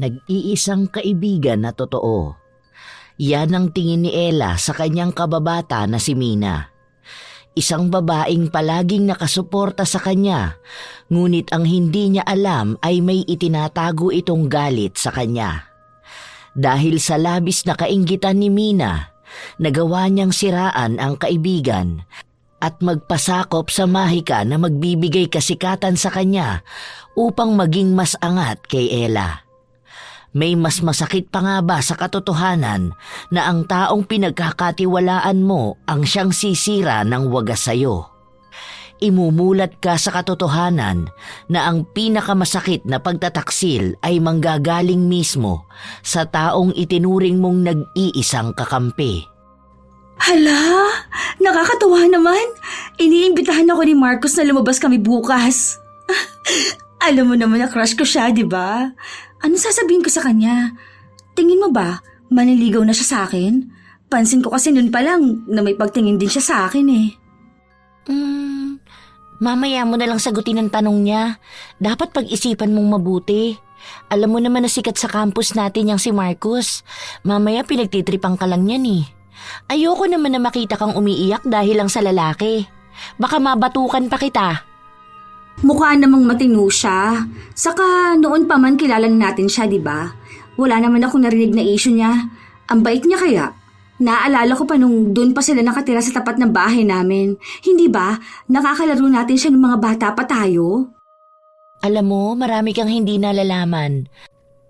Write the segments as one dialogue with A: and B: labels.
A: Nag-iisang kaibigan na totoo. Yan ang tingin ni Ella sa kanyang kababata na si Mina. Isang babaeng palaging nakasuporta sa kanya, ngunit ang hindi niya alam ay may itinatago itong galit sa kanya. Dahil sa labis na kainggitan ni Mina, nagawa niyang siraan ang kaibigan at magpasakop sa mahika na magbibigay kasikatan sa kanya upang maging mas angat kay Ella. May mas masakit pa nga ba sa katotohanan na ang taong pinagkakatiwalaan mo ang siyang sisira ng wagas sa'yo? Imumulat ka sa katotohanan na ang pinakamasakit na pagtataksil ay manggagaling mismo sa taong itinuring mong nag-iisang kakampi.
B: Hala, nakakatuwa naman. Iniimbitahan ako ni Marcos na lumabas kami bukas. Alam mo naman na crush ko siya, di ba? Ano sasabihin ko sa kanya? Tingin mo ba, maniligaw na siya sa akin? Pansin ko kasi noon pa lang na may pagtingin din siya sa akin eh.
C: Mamaya mo na lang sagutin ang tanong niya. Dapat pag-isipan mong mabuti. Alam mo naman na sikat sa campus natin yang si Marcos. Mamaya pinagtitripang ka lang yan eh. Ayoko naman na makita kang umiiyak dahil lang sa lalaki. Baka mabatukan pa kita.
B: Mukha namang matino siya. Saka noon pa man kilala natin siya, di ba? Wala naman ako narinig na issue niya. Ang bait niya kaya. Naalala ko pa nung doon pa sila nakatira sa tapat ng bahay namin. Hindi ba? Nakakalaro natin siya ng mga bata pa tayo.
C: Alam mo, marami kang hindi nalalaman.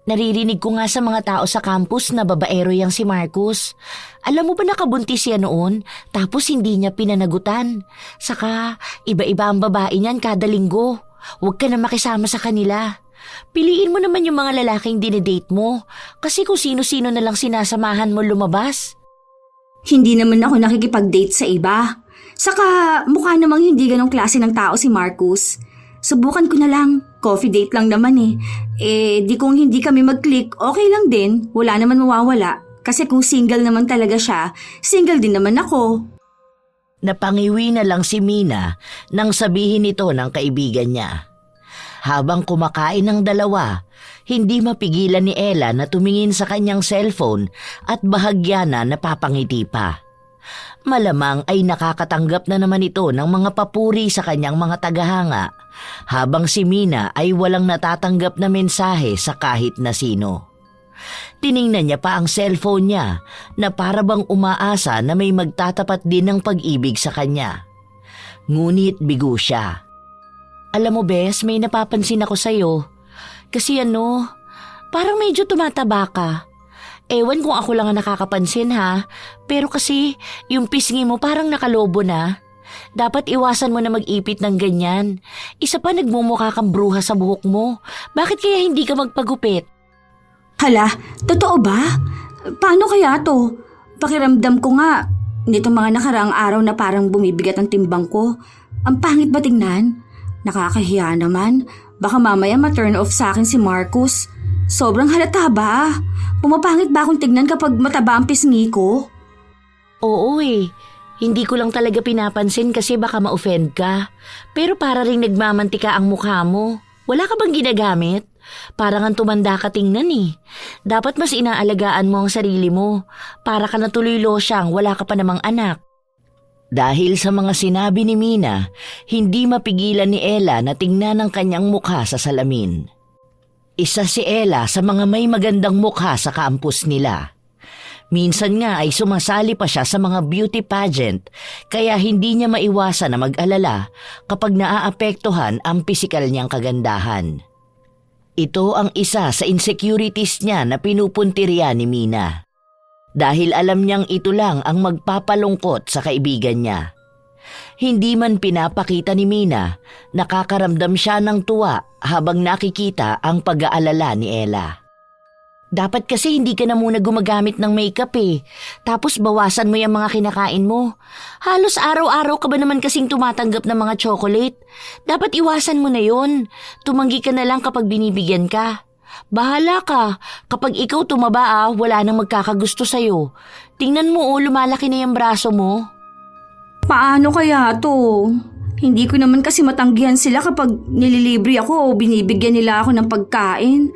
C: Naririnig ko nga sa mga tao sa campus na babaero yang si Marcos. Alam mo ba nakabuntis siya noon, tapos hindi niya pinanagutan. Saka, iba-iba ang babae niyan kada linggo. Huwag ka na makisama sa kanila. Piliin mo naman yung mga lalaking dinedate mo, kasi kung sino-sino na lang sinasamahan mo lumabas.
B: Hindi naman ako nakikipag-date sa iba. Saka, mukha namang hindi ganong klase ng tao si Marcos. Subukan ko na lang. Coffee date lang naman eh. Di kung hindi kami mag-click, okay lang din. Wala naman mawawala. Kasi kung single naman talaga siya, single din naman ako.
A: Napangiwi na lang si Mina nang sabihin ito ng kaibigan niya. Habang kumakain ng dalawa, hindi mapigilan ni Ella na tumingin sa kanyang cellphone at bahagya na napapangiti pa. Malamang ay nakakatanggap na naman ito ng mga papuri sa kanyang mga tagahanga, habang si Mina ay walang natatanggap na mensahe sa kahit na sino. Tiningnan niya pa ang cellphone niya na para bang umaasa na may magtatapat din ng pag-ibig sa kanya. Ngunit bigo siya.
C: Alam mo bes, may napapansin ako sa'yo. Kasi parang medyo tumataba ka. Ewan kung ako lang ang nakakapansin ha, pero kasi yung pisngi mo parang nakalobo na. Dapat iwasan mo na mag-ipit ng ganyan. Isa pa nagmumukha kang bruha sa buhok mo. Bakit kaya hindi ka magpagupit?
B: Hala, totoo ba? Paano kaya to? Pakiramdam ko nga, nitong mga nakaraang araw na parang bumibigat ang timbang ko. Ang pangit ba tingnan? Nakakahiya naman. Baka mamaya ma-turn off sa akin si Marcos. Sobrang halata ba? Pumapangit ba akong tignan kapag mataba ang pisngi ko?
C: Oo eh. Hindi ko lang talaga pinapansin kasi baka ma-offend ka. Pero para ring nagmamantika ang mukha mo. Wala ka bang ginagamit? Parang ang tumanda ka tingnan eh. Dapat mas inaalagaan mo ang sarili mo. Para ka natuloy losyang wala ka pa namang anak.
A: Dahil sa mga sinabi ni Mina, hindi mapigilan ni Ella na tingnan ang kanyang mukha sa salamin. Isa si Ella sa mga may magandang mukha sa campus nila. Minsan nga ay sumasali pa siya sa mga beauty pageant, kaya hindi niya maiwasan na mag-alala kapag naaapektuhan ang pisikal niyang kagandahan. Ito ang isa sa insecurities niya na pinupuntirya ni Mina. Dahil alam niyang ito lang ang magpapalungkot sa kaibigan niya. Hindi man pinapakita ni Mina, nakakaramdam siya ng tuwa habang nakikita ang pag-aalala ni Ella. Dapat kasi hindi ka na muna gumagamit ng makeup eh. Tapos bawasan mo yung mga kinakain mo. Halos araw-araw ka ba naman kasing tumatanggap ng mga chocolate? Dapat iwasan mo na yun. Tumanggi ka na lang kapag binibigyan ka. Bahala ka. Kapag ikaw tumaba wala nang magkakagusto sa'yo. Tingnan mo lumalaki na yung braso mo.
B: Paano kaya to? Hindi ko naman kasi matanggihan sila kapag nililibre ako o binibigyan nila ako ng pagkain.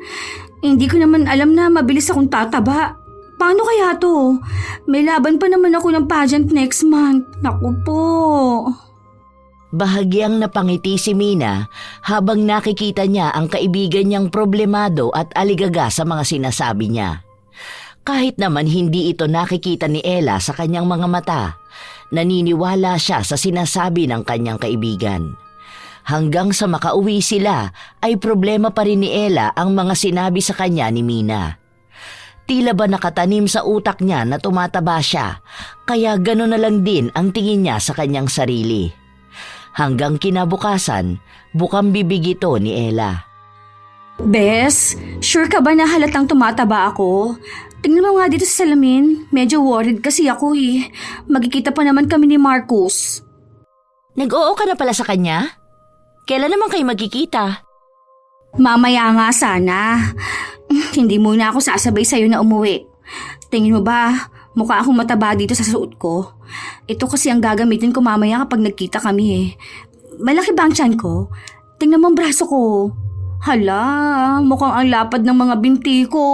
B: Hindi ko naman alam na mabilis akong tataba. Paano kaya to? May laban pa naman ako ng pageant next month. Naku po.
A: Bahagyang napangiti si Mina habang nakikita niya ang kaibigan niyang problemado at aligaga sa mga sinasabi niya. Kahit naman hindi ito nakikita ni Ella sa kanyang mga mata, naniniwala siya sa sinasabi ng kanyang kaibigan. Hanggang sa makauwi sila ay problema pa rin ni Ella ang mga sinabi sa kanya ni Mina. Tila ba nakatanim sa utak niya na tumataba siya, kaya gano'n na lang din ang tingin niya sa kanyang sarili. Hanggang kinabukasan, bukang bibig ito ni Ella.
B: Bes, sure ka ba na halatang tumataba ako? Tingnan mo nga dito sa salamin. Medyo worried kasi ako eh. Magkikita pa naman kami ni Marcus.
C: Nag-oo ka na pala sa kanya? Kailan naman kayo magkikita?
B: Mamaya nga sana. Hindi muna ako sasabay sa'yo na umuwi. Tingin mo ba, mukha akong mataba dito sa suot ko? Ito kasi ang gagamitin ko mamaya kapag nagkita kami eh. Malaki ba ang tiyan ko? Tingnan mo ang braso ko. Hala, mukhang ang lapad ng mga binti ko.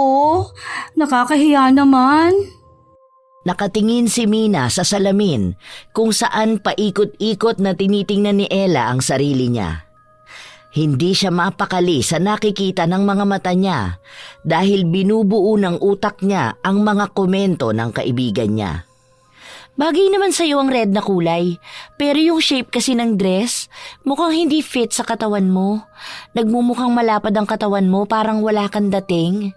B: Nakakahiya naman.
A: Nakatingin si Mina sa salamin kung saan paikot-ikot na tinitingnan ni Ella ang sarili niya. Hindi siya mapakali sa nakikita ng mga mata niya dahil binubuo ng utak niya ang mga komento ng kaibigan niya. Bagay naman sa'yo ang red na kulay, pero yung shape kasi ng dress, mukhang hindi fit sa katawan mo. Nagmumukhang malapad ang katawan mo, parang wala kang dating.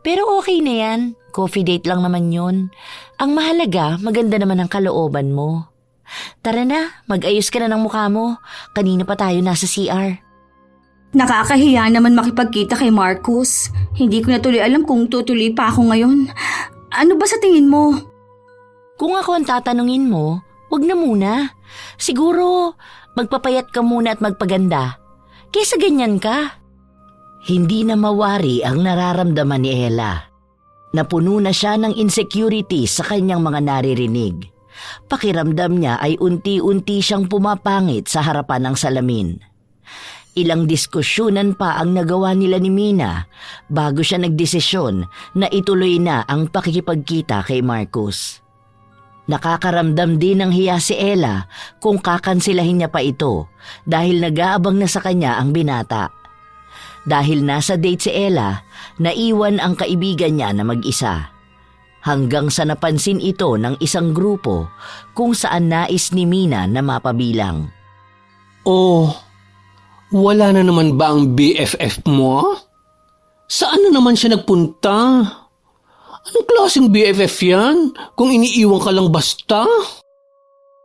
A: Pero okay na yan, coffee date lang naman yun. Ang mahalaga, maganda naman ang kalooban mo. Tara na, mag-ayos ka na ng mukha mo. Kanina pa tayo nasa CR.
B: Nakakahiya naman makipagkita kay Marcus. Hindi ko na tuloy alam kung tutuloy pa ako ngayon. Ano ba sa tingin mo?
C: Kung ako ang tatanungin mo, wag na muna. Siguro, magpapayat ka muna at magpaganda. Kesa ganyan ka.
A: Hindi na mawari ang nararamdaman ni Ella. Napuno na siya ng insecurity sa kanyang mga naririnig. Pakiramdam niya ay unti-unti siyang pumapangit sa harapan ng salamin. Ilang diskusyonan pa ang nagawa nila ni Mina bago siya nagdesisyon na ituloy na ang pakikipagkita kay Marcus. Nakakaramdam din ng hiya si Ella kung kakansilahin niya pa ito dahil nag-aabang na sa kanya ang binata. Dahil nasa date si Ella, naiwan ang kaibigan niya na mag-isa. Hanggang sa napansin ito ng isang grupo kung saan nais ni Mina na mapabilang.
D: Oh, wala na naman ba ang BFF mo? Saan na naman siya nagpunta? Anong klaseng BFF yan? Kung iniiwan ka lang basta?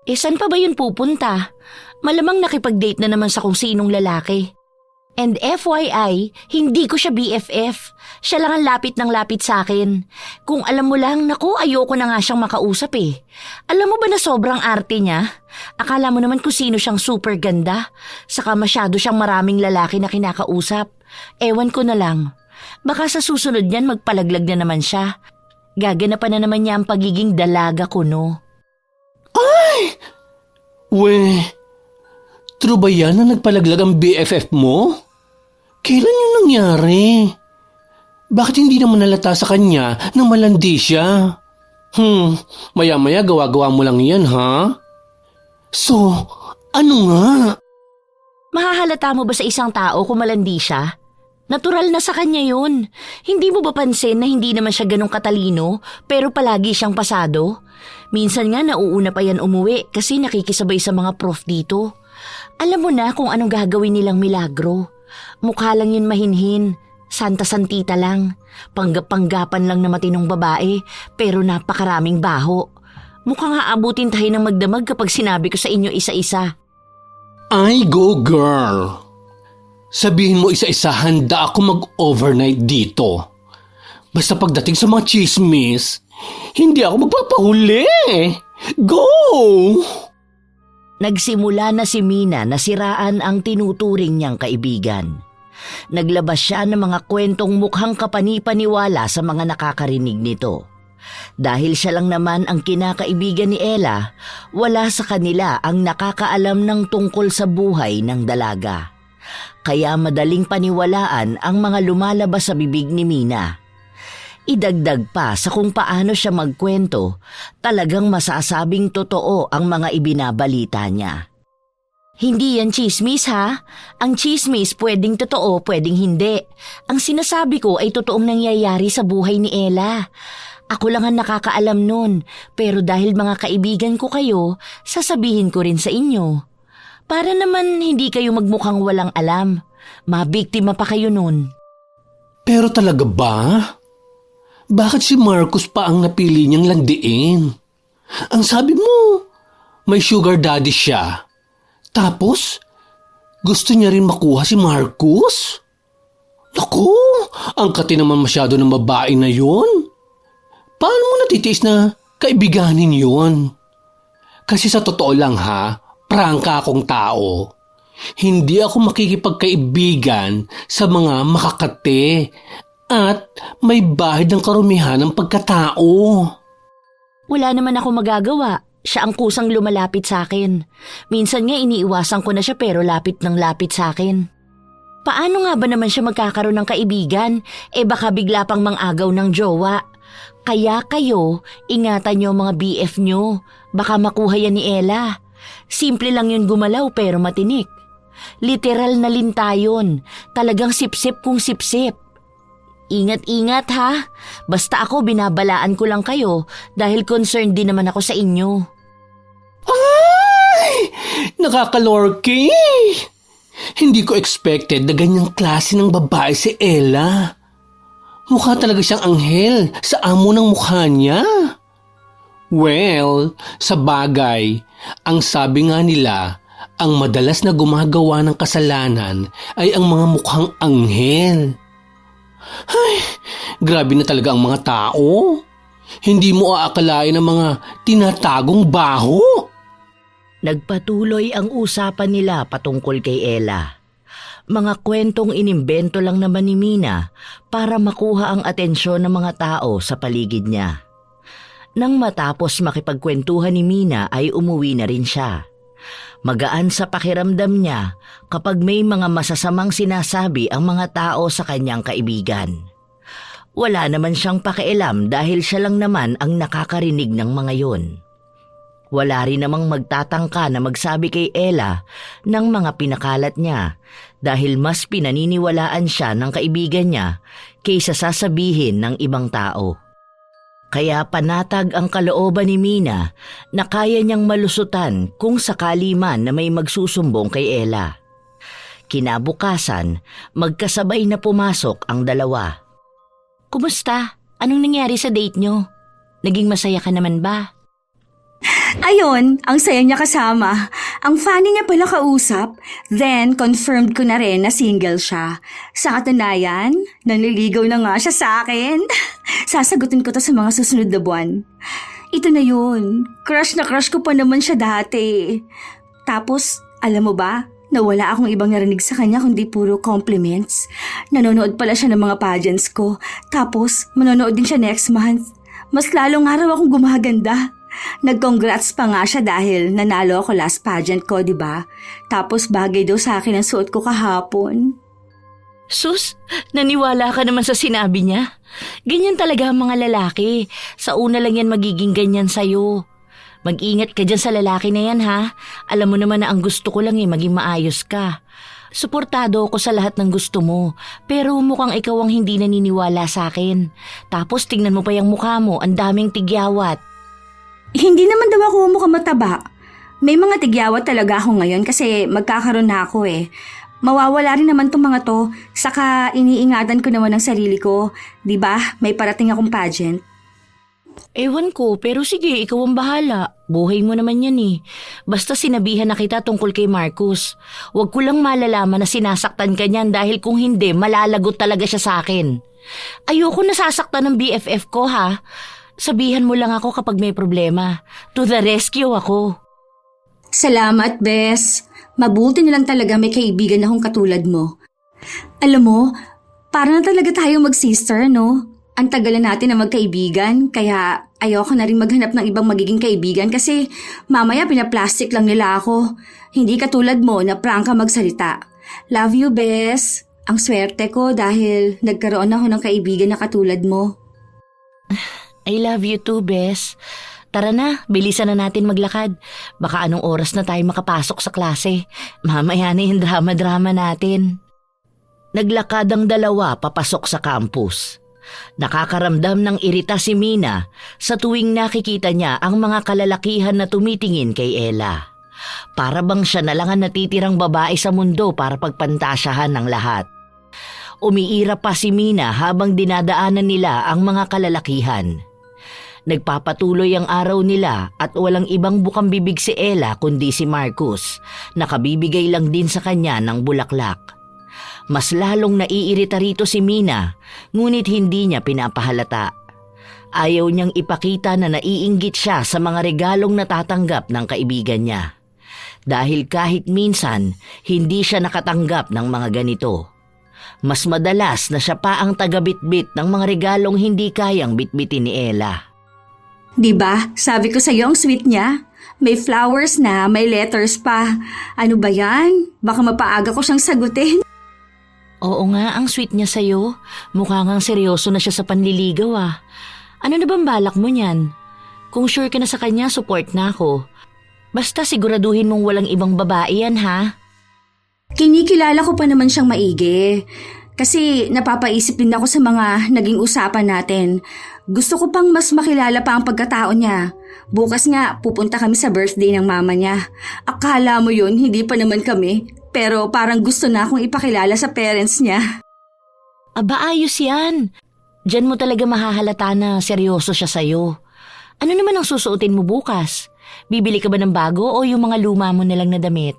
C: Saan pa ba yun pupunta? Malamang nakipag-date na naman sa kung sinong lalaki. And FYI, hindi ko siya BFF. Siya lang ang lapit ng lapit sa akin. Kung alam mo lang, naku, ayoko na nga siyang makausap eh. Alam mo ba na sobrang arte niya? Akala mo naman kung sino siyang super ganda. Saka masyado siyang maraming lalaki na kinakausap. Ewan ko na lang. Baka sa susunod niyan magpalaglag na naman siya. Gaganapan na naman niya ang pagiging dalaga ko, no?
D: Ay! We, true ba yan na nagpalaglag ang BFF mo? Kailan yun nangyari? Bakit hindi naman nalata sa kanya na malandi siya? Maya-maya gawa-gawa mo lang yan, ha? So, ano nga?
C: Mahahalata mo ba sa isang tao kung malandi siya? Natural na sa kanya yun. Hindi mo ba pansin na hindi naman siya ganong katalino pero palagi siyang pasado? Minsan nga nauuna pa yan umuwi kasi nakikisabay sa mga prof dito. Alam mo na kung anong gagawin nilang milagro. Mukha lang yun mahinhin. Santa-santita lang. Panggap-panggapan lang na matinong babae pero napakaraming baho. Mukhang aabutin tayo ng magdamag kapag sinabi ko sa inyo isa-isa.
D: Ay, go girl! Sabihin mo isa-isa, handa ako mag-overnight dito. Basta pagdating sa mga chismis, hindi ako magpapahuli. Go!
A: Nagsimula na si Mina na siraan ang tinuturing niyang kaibigan. Naglabas siya ng mga kwentong mukhang kapani-paniwala sa mga nakakarinig nito. Dahil siya lang naman ang kinakaibigan ni Ella, wala sa kanila ang nakakaalam ng tungkol sa buhay ng dalaga. Kaya madaling paniwalaan ang mga lumalabas sa bibig ni Mina. Idagdag pa sa kung paano siya magkwento, talagang masasabing totoo ang mga ibinabalita niya. Hindi yan chismis ha? Ang chismis pwedeng totoo, pwedeng hindi. Ang sinasabi ko ay totoong nangyayari sa buhay ni Ella. Ako lang ang nakakaalam nun, pero dahil mga kaibigan ko kayo, sasabihin ko rin sa inyo. Para naman hindi kayo magmukhang walang alam. Mabiktima pa kayo nun.
D: Pero talaga ba? Bakit si Marcus pa ang napili niyang landiin? Ang sabi mo, may sugar daddy siya. Tapos, gusto niya rin makuha si Marcus? Naku, ang kati naman masyado ng babae na yon. Paano mo natitiis na kaibiganin yon? Kasi sa totoo lang ha, prangka akong tao. Hindi ako makikipagkaibigan sa mga makakate at may bahid ng karumihan ng pagkatao.
C: Wala naman ako magagawa. Siya ang kusang lumalapit sa akin. Minsan nga iniiwasan ko na siya pero lapit ng lapit sa akin. Paano nga ba naman siya magkakaroon ng kaibigan? Baka bigla pang mang-agaw ng jowa. Kaya kayo, ingatan niyo mga BF niyo. Baka makuha yan ni Ella. Simple lang yun gumalaw pero matinik. Literal na lintayon. Talagang sipsip kung sipsip. Ingat-ingat ha. Basta ako binabalaan ko lang kayo dahil concerned din naman ako sa inyo.
D: Ay! Nakakalorky! Hindi ko expected na ganyang klase ng babae si Ella. Mukha talaga siyang anghel sa amo ng mukha niya. Well, sa bagay, ang sabi nga nila, ang madalas na gumagawa ng kasalanan ay ang mga mukhang anghel. Ay, grabe na talaga ang mga tao. Hindi mo aakalain ang mga tinatagong baho.
A: Nagpatuloy ang usapan nila patungkol kay Ella. Mga kwentong inimbento lang naman ni Mina para makuha ang atensyon ng mga tao sa paligid niya. Nang matapos makipagkwentuhan ni Mina ay umuwi na rin siya. Magaan sa pakiramdam niya kapag may mga masasamang sinasabi ang mga tao sa kanyang kaibigan. Wala naman siyang pakialam dahil siya lang naman ang nakakarinig ng mga yon. Wala rin namang magtatangka na magsabi kay Ella ng mga pinakalat niya dahil mas pinaniniwalaan siya ng kaibigan niya kaysa sasabihin ng ibang tao. Kaya panatag ang kalooban ni Mina na kaya niyang malusutan kung sakali man na may magsusumbong kay Ella. Kinabukasan, magkasabay na pumasok ang dalawa.
C: Kumusta? Anong nangyari sa date nyo? Naging masaya ka naman ba?
B: Ayun, ang saya niya kasama. Ang funny niya pala kausap. Then, confirmed ko na rin na single siya. Sa katunayan, nanliligaw na nga siya sa akin. Sasagutin ko to sa mga susunod na buwan. Ito na yun. Crush na crush ko pa naman siya dati. Tapos, alam mo ba, nawala akong ibang narinig sa kanya kundi puro compliments. Nanonood pala siya ng mga pageants ko. Tapos, manonood din siya next month. Mas lalong araw akong gumaganda. Nag-congrats pa nga siya dahil nanalo ako last pageant ko, di ba? Tapos bagay daw sa akin ang suot ko kahapon.
C: Sus, naniwala ka naman sa sinabi niya. Ganyan talaga ang mga lalaki. Sa una lang yan magiging ganyan sa'yo. Mag-ingat ka dyan sa lalaki na yan ha. Alam mo naman na ang gusto ko lang maging maayos ka. Suportado ako sa lahat ng gusto mo. Pero mukhang ikaw ang hindi naniniwala sa akin. Tapos tingnan mo pa yung mukha mo, ang daming tigyawat.
B: Hindi naman daw ako mukhang mataba. May mga tigyawat talaga ako ngayon kasi magkakaroon na ako eh. Mawawala rin naman tong mga to, saka iniingatan ko naman ang sarili ko. Diba, may parating akong pageant.
C: Ewan ko, pero sige, ikaw ang bahala. Buhay mo naman yan eh. Basta sinabihan na kita tungkol kay Marcus. Huwag ko lang malalaman na sinasaktan ka niyan dahil kung hindi, malalagot talaga siya sa akin. Ayoko nasasaktan ng BFF ko ha. Sabihan mo lang ako kapag may problema. To the rescue ako.
B: Salamat, Bes. Mabuti na lang talaga may kaibigan akong katulad mo. Alam mo, para na talaga tayo mag-sister, no? Ang tagal na natin na magkaibigan, kaya ayoko na rin maghanap ng ibang magiging kaibigan kasi mamaya pinaplastic lang nila ako. Hindi katulad mo na prangka magsalita. Love you, Bes. Ang swerte ko dahil nagkaroon ako ng kaibigan na katulad mo.
C: I love you too, Bes. Tara na, bilisan na natin maglakad. Baka anong oras na tayo makapasok sa klase. Mamaya na yung drama-drama natin.
A: Naglakad ang dalawa papasok sa campus. Nakakaramdam ng irita si Mina sa tuwing nakikita niya ang mga kalalakihan na tumitingin kay Ella. Para bang siya na lang ang natitirang babae sa mundo para pagpantasyahan ng lahat. Umiira pa si Mina habang dinadaanan nila ang mga kalalakihan. Nagpapatuloy ang araw nila at walang ibang bukang bibig si Ella kundi si Marcus, nakabibigay lang din sa kanya ng bulaklak. Mas lalong naiirita rito si Mina, ngunit hindi niya pinapahalata. Ayaw niyang ipakita na naiinggit siya sa mga regalong natatanggap ng kaibigan niya. Dahil kahit minsan, hindi siya nakatanggap ng mga ganito. Mas madalas na siya pa ang taga-bitbit ng mga regalong hindi kayang bitbitin ni Ella.
B: Diba? Sabi ko sa'yo ang sweet niya. May flowers na, may letters pa. Ano ba yan? Baka mapaaga ko siyang sagutin.
C: Oo nga, ang sweet niya sa'yo. Mukha ngang seryoso na siya sa panliligaw ah. Ano na bang balak mo niyan? Kung sure ka na sa kanya, support na ako. Basta siguraduhin mong walang ibang babae yan ha.
B: Kinikilala ko pa naman siyang maigi. Kasi napapaisip din ako sa mga naging usapan natin. Gusto ko pang mas makilala pa ang pagkatao niya. Bukas nga, pupunta kami sa birthday ng mama niya. Akala mo yun, hindi pa naman kami. Pero parang gusto na akong ipakilala sa parents niya.
C: Aba, ayos yan. Diyan mo talaga mahahalata na seryoso siya sa'yo. Ano naman ang susuotin mo bukas? Bibili ka ba ng bago o yung mga luma mo na lang na damit?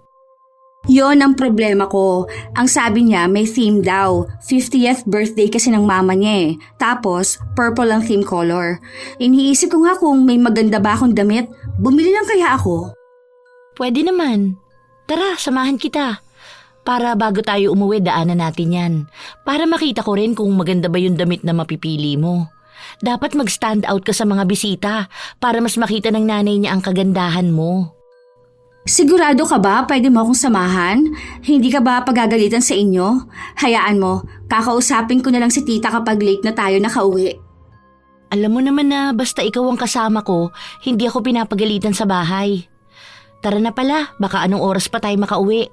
B: Yon ang problema ko. Ang sabi niya may theme daw. 50th birthday kasi ng mama niya eh. Tapos, purple ang theme color. Iniisip ko nga kung may maganda ba akong damit. Bumili lang kaya ako?
C: Pwede naman. Tara, samahan kita. Para bago tayo umuwi, daanan natin yan. Para makita ko rin kung maganda ba yung damit na mapipili mo. Dapat mag-stand out ka sa mga bisita para mas makita ng nanay niya ang kagandahan mo.
B: Sigurado ka ba pwede mo akong samahan? Hindi ka ba pagagalitan sa inyo? Hayaan mo, kakausapin ko na lang si tita kapag late na tayo nakauwi.
C: Alam mo naman na basta ikaw ang kasama ko, hindi ako pinapagalitan sa bahay. Tara na pala, baka anong oras pa tayo makauwi.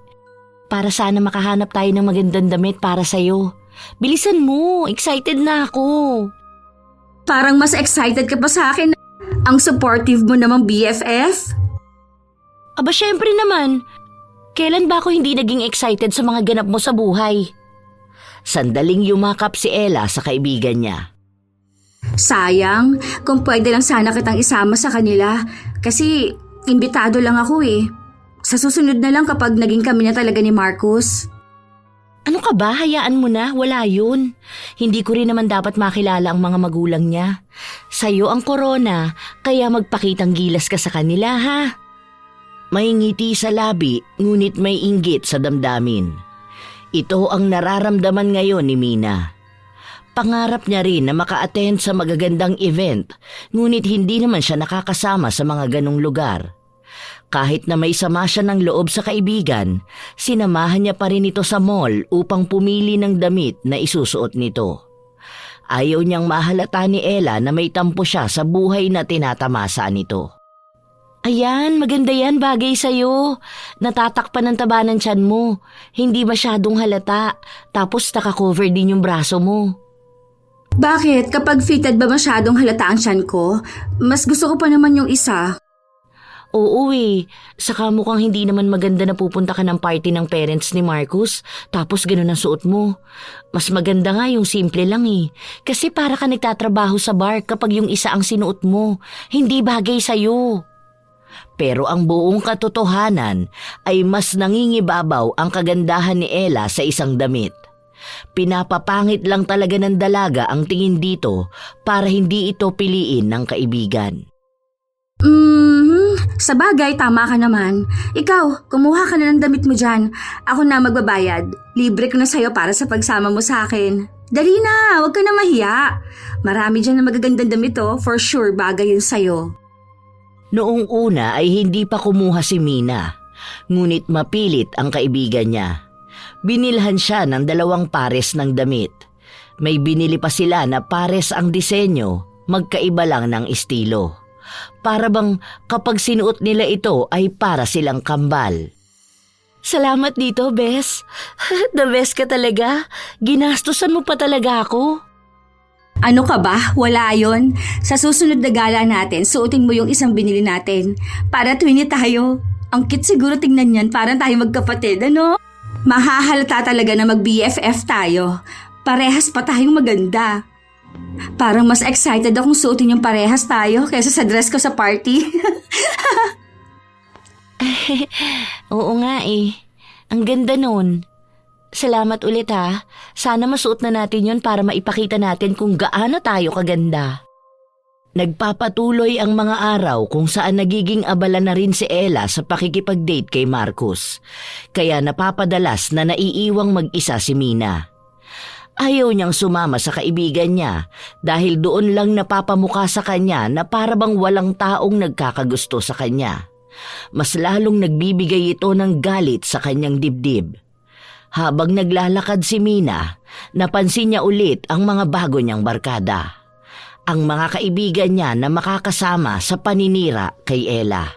C: Para sana makahanap tayo ng magandang damit para sa'yo. Bilisan mo, excited na ako.
B: Parang mas excited ka pa sa akin. Ang supportive mo namang BFF.
C: Aba syempre naman, kailan ba ako hindi naging excited sa mga ganap mo sa buhay?
A: Sandaling yumakap si Ella sa kaibigan niya.
B: Sayang, kung pwede lang sana kitang isama sa kanila. Kasi imbitado lang ako eh. Sa susunod na lang kapag naging kami na talaga ni Marcus.
C: Ano ka ba? Hayaan mo na, wala yun. Hindi ko rin naman dapat makilala ang mga magulang niya. Sa'yo ang corona, kaya magpakitang gilas ka sa kanila ha.
A: May ngiti sa labi, ngunit may inggit sa damdamin. Ito ang nararamdaman ngayon ni Mina. Pangarap niya rin na maka-attend sa magagandang event, ngunit hindi naman siya nakakasama sa mga ganong lugar. Kahit na may sama siya ng loob sa kaibigan, sinamahan niya pa rin ito sa mall upang pumili ng damit na isusuot nito. Ayaw niyang mahalata ni Ella na may tampo siya sa buhay na tinatamasa nito.
C: Ayan, maganda yan, bagay sa'yo. Natatakpan ng taba ng tiyan mo. Hindi masyadong halata. Tapos nakakover din yung braso mo.
B: Bakit? Kapag fitted ba masyadong halata ang tiyan ko? Mas gusto ko pa naman yung isa.
C: Oo eh. Saka mukhang hindi naman maganda na pupunta ka ng party ng parents ni Marcus. Tapos ganun ang suot mo. Mas maganda nga yung simple lang eh. Kasi para ka nagtatrabaho sa bar kapag yung isa ang sinuot mo. Hindi bagay sa'yo.
A: Pero ang buong katotohanan ay mas nangingibabaw ang kagandahan ni Ella sa isang damit. Pinapapangit lang talaga ng dalaga ang tingin dito para hindi ito piliin ng kaibigan.
B: Sa bagay, tama ka naman. Ikaw, kumuha ka na ng damit mo dyan. Ako na magbabayad. Libre ko na sa'yo para sa pagsama mo sa akin. Dali na, huwag ka na mahiya. Marami dyan na magagandang damit for sure bagay yun sa'yo.
A: Noong una ay hindi pa kumuha si Mina, ngunit mapilit ang kaibigan niya. Binilhan siya ng 2 pares ng damit. May binili pa sila na pares ang disenyo, magkaiba lang ng estilo. Para bang kapag sinuot nila ito ay para silang kambal.
C: Salamat dito, Bes. The best ka talaga. Ginastusan mo pa talaga ako.
B: Ano ka ba? Wala yon. Sa susunod na gala natin, suotin mo yung isang binili natin. Para twinny tayo. Ang cute siguro tingnan yan, parang tayo magkapatid, ano? Mahahalata talaga na mag-BFF tayo. Parehas pa tayong maganda. Parang mas excited akong suotin yung parehas tayo kaysa sa dress ko sa party.
C: Oo nga eh. Ang ganda nun. Salamat ulit ha. Sana masuot na natin yon para maipakita natin kung gaano tayo kaganda.
A: Nagpapatuloy ang mga araw kung saan nagiging abala na rin si Ella sa pakikipag-date kay Marcus. Kaya napapadalas na naiiwang mag-isa si Mina. Ayaw niyang sumama sa kaibigan niya dahil doon lang napapamukha sa kanya na para bang walang taong nagkakagusto sa kanya. Mas lalong nagbibigay ito ng galit sa kanyang dibdib. Habang naglalakad si Mina, napansin niya ulit ang mga bago niyang barkada. Ang mga kaibigan niya na makakasama sa paninira kay Ella.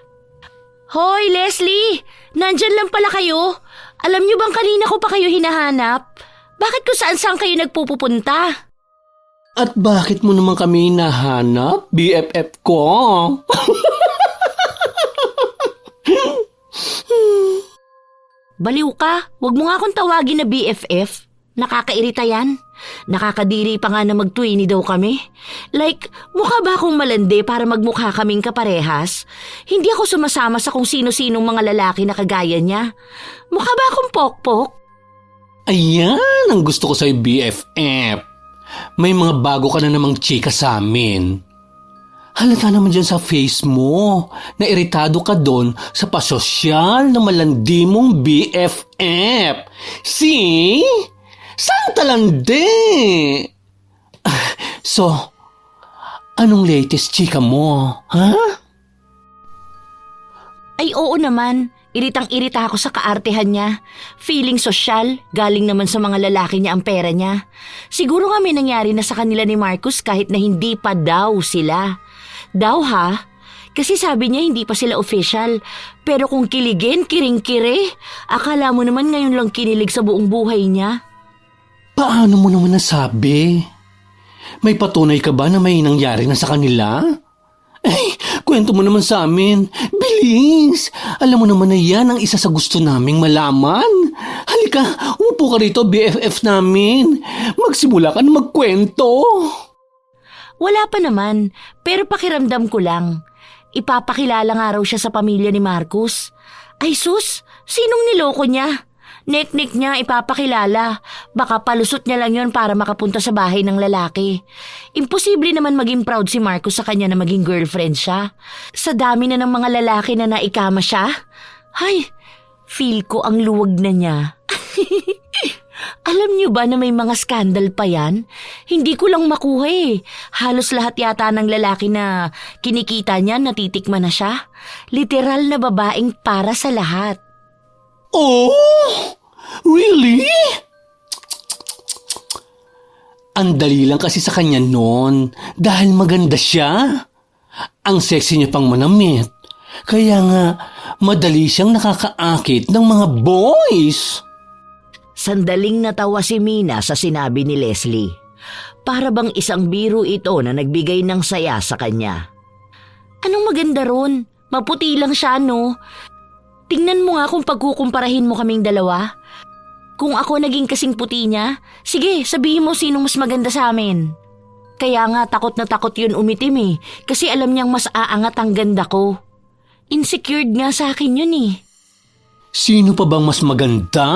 C: Hoy, Leslie! Nandyan lang pala kayo. Alam niyo bang kanina ko pa kayo hinahanap? Bakit kung saan-saan kayo nagpupunta?
D: At bakit mo naman kami nahanap, BFF ko?
C: Baliw ka, wag mo nga akong tawagin na BFF. Nakakairita yan. Nakakadiri pa nga na mag-twinny daw kami. Like, mukha ba akong malandi para magmukha kaming kaparehas? Hindi ako sumasama sa kung sino-sinong mga lalaki na kagaya niya. Mukha ba akong pokpok?
D: Ayan ang gusto ko sa'yo, BFF. May mga bago ka na namang chika sa amin. Halata naman dyan sa face mo na iritado ka doon sa pasosyal na malandi mong BFF. See? Saan talandi? So, anong latest chika mo? Ha?
C: Ay oo naman, iritang-irita ako sa kaartehan niya. Feeling sosyal, galing naman sa mga lalaki niya ang pera niya. Siguro nga may nangyari na sa kanila ni Marcus kahit na hindi pa daw sila. Daw ha? Kasi sabi niya hindi pa sila official. Pero kung kiligin, kiring-kire. Akala mo naman ngayon lang kinilig sa buong buhay niya.
D: Paano mo naman nasabi? May patunay ka ba na may nangyari na sa kanila? Ay, kwento mo naman sa amin. Bilis! Alam mo naman na yan ang isa sa gusto naming malaman. Halika, umupo ka rito, BFF namin. Magsimula ka na magkwento.
C: Wala pa naman, pero pakiramdam ko lang. Ipapakilala nga raw siya sa pamilya ni Marcus. Ay sus, sinong niloko niya? Nek-nek niya ipapakilala. Baka palusot niya lang yon para makapunta sa bahay ng lalaki. Imposible naman maging proud si Marcus sa kanya na maging girlfriend siya. Sa dami na ng mga lalaki na naikama siya. Ay, feel ko ang luwag na niya. Alam niyo ba na may mga skandal pa yan? Hindi ko lang makuha eh. Halos lahat yata ng lalaki na kinikita niya natitikman na siya. Literal na babaeng para sa lahat.
D: Oh? Really? Ang dali lang kasi sa kanya noon dahil maganda siya. Ang sexy niya pang manamit. Kaya nga, madali siyang nakakaakit ng mga boys.
A: Sandaling natawa si Mina sa sinabi ni Leslie. Para bang isang biro ito na nagbigay ng saya sa kanya.
C: Anong maganda ron? Maputi lang siya, no? Tingnan mo nga kung pagkukumparahin mo kaming dalawa. Kung ako naging kasing puti niya, sige, sabihin mo sinong mas maganda sa amin. Kaya nga takot na takot yun umitim eh, kasi alam niyang mas aangat ang ganda ko. Insecured nga sa akin yun eh.
D: Sino pa bang mas maganda?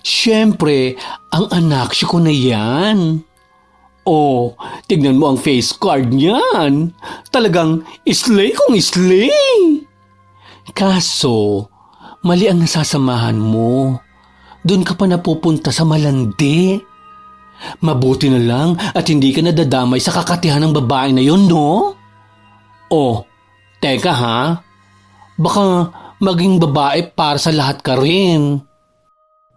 D: Siyempre, ang anak siya ko na yan. Oh, tignan mo ang face card niyan. Talagang islay kung islay. Kaso, mali ang nasasamahan mo. Doon ka pa napupunta sa malandi. Mabuti na lang at hindi ka nadadamay sa kakatihan ng babae na yon, no? Oh, teka ha. Baka maging babae para sa lahat ka rin.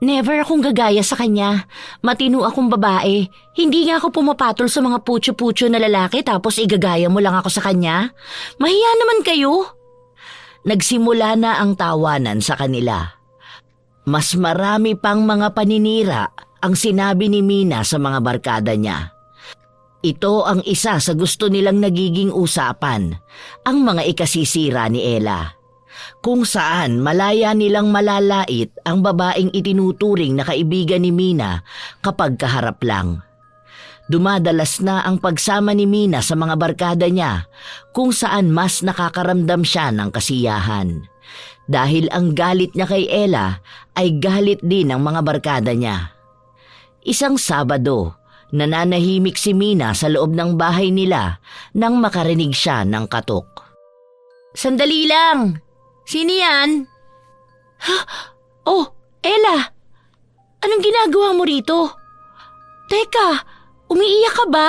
C: Never akong gagaya sa kanya. Matino akong babae. Hindi nga ako pumapatol sa mga putyo-putyo na lalaki tapos igagaya mo lang ako sa kanya. Mahiya naman kayo. Nagsimula na ang tawanan sa kanila. Mas marami pang mga paninira ang sinabi ni Mina sa mga barkada niya. Ito ang isa sa gusto nilang nagiging usapan, ang mga ikasisira ni Ella. Kung saan malaya nilang malalait ang babaeng itinuturing na kaibigan ni Mina kapag kaharap lang. Dumadalas na ang pagsama ni Mina sa mga barkada niya kung saan mas nakakaramdam siya ng kasiyahan. Dahil ang galit niya kay Ella ay galit din ng mga barkada niya. Isang Sabado, nananahimik si Mina sa loob ng bahay nila nang makarinig siya ng katok. Sandali lang! Sino yan? Ha? Oh, Ella! Anong ginagawa mo rito? Teka, umiiyak ka ba?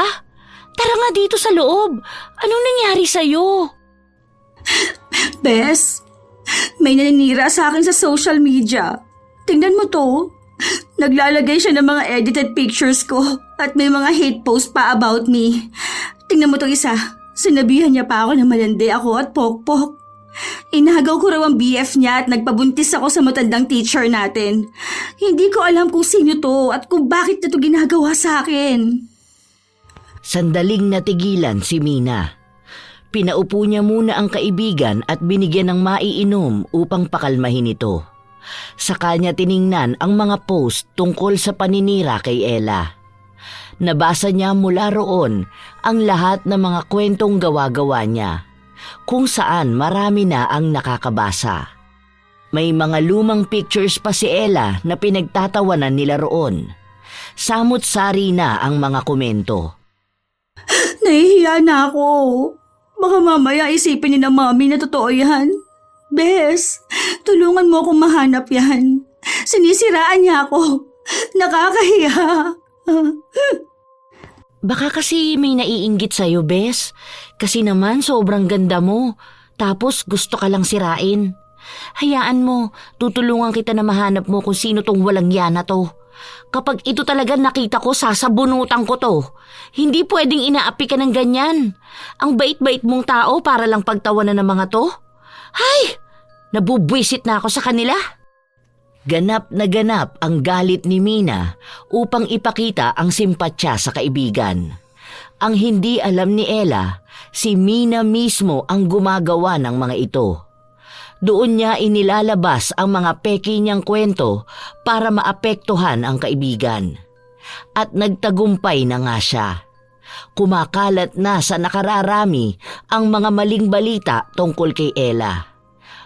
C: Tara nga dito sa loob. Anong nangyari sa'yo?
B: Bes, may naninira sa akin sa social media. Tingnan mo to. Naglalagay siya ng mga edited pictures ko at may mga hate post pa about me. Tingnan mo to isa. Sinabihan niya pa ako na malandi ako at pokpok. Inagaw ko raw ang BF niya at nagpabuntis ako sa matandang teacher natin. Hindi ko alam kung sino to at kung bakit na to ginagawa sa akin.
A: Sandaling natigilan si Mina. Pinaupo niya muna ang kaibigan at binigyan ng maiinom upang pakalmahin ito. Sa kanya tiningnan ang mga post tungkol sa paninira kay Ella. Nabasa niya mula roon ang lahat ng mga kwentong gawa-gawa niya, kung saan marami na ang nakakabasa. May mga lumang pictures pa si Ella na pinagtatawanan nila roon. Samut-sari na ang mga komento.
B: Nahihiya na ako. Baka mamaya isipin ni na mami na totoo yan. Bes, tulungan mo akong mahanap yan. Sinisiraan niya ako. Nakakahiya.
C: Baka kasi may naiinggit sa'yo, Bes. Kasi naman sobrang ganda mo. Tapos gusto ka lang sirain. Hayaan mo, tutulungan kita na mahanap mo kung sino tong walang yana to. Kapag ito talaga nakita ko, sasabunutan ko to. Hindi pwedeng inaapi ka ng ganyan. Ang bait-bait mong tao para lang pagtawanan ng mga to. Hay! Nabubwisit na ako sa kanila.
A: Ganap na ganap ang galit ni Mina upang ipakita ang simpatya sa kaibigan. Ang hindi alam ni Ella, si Mina mismo ang gumagawa ng mga ito. Doon niya inilalabas ang mga peki niyang kwento para maapektuhan ang kaibigan. At nagtagumpay na nga siya. Kumakalat na sa nakararami ang mga maling balita tungkol kay Ella.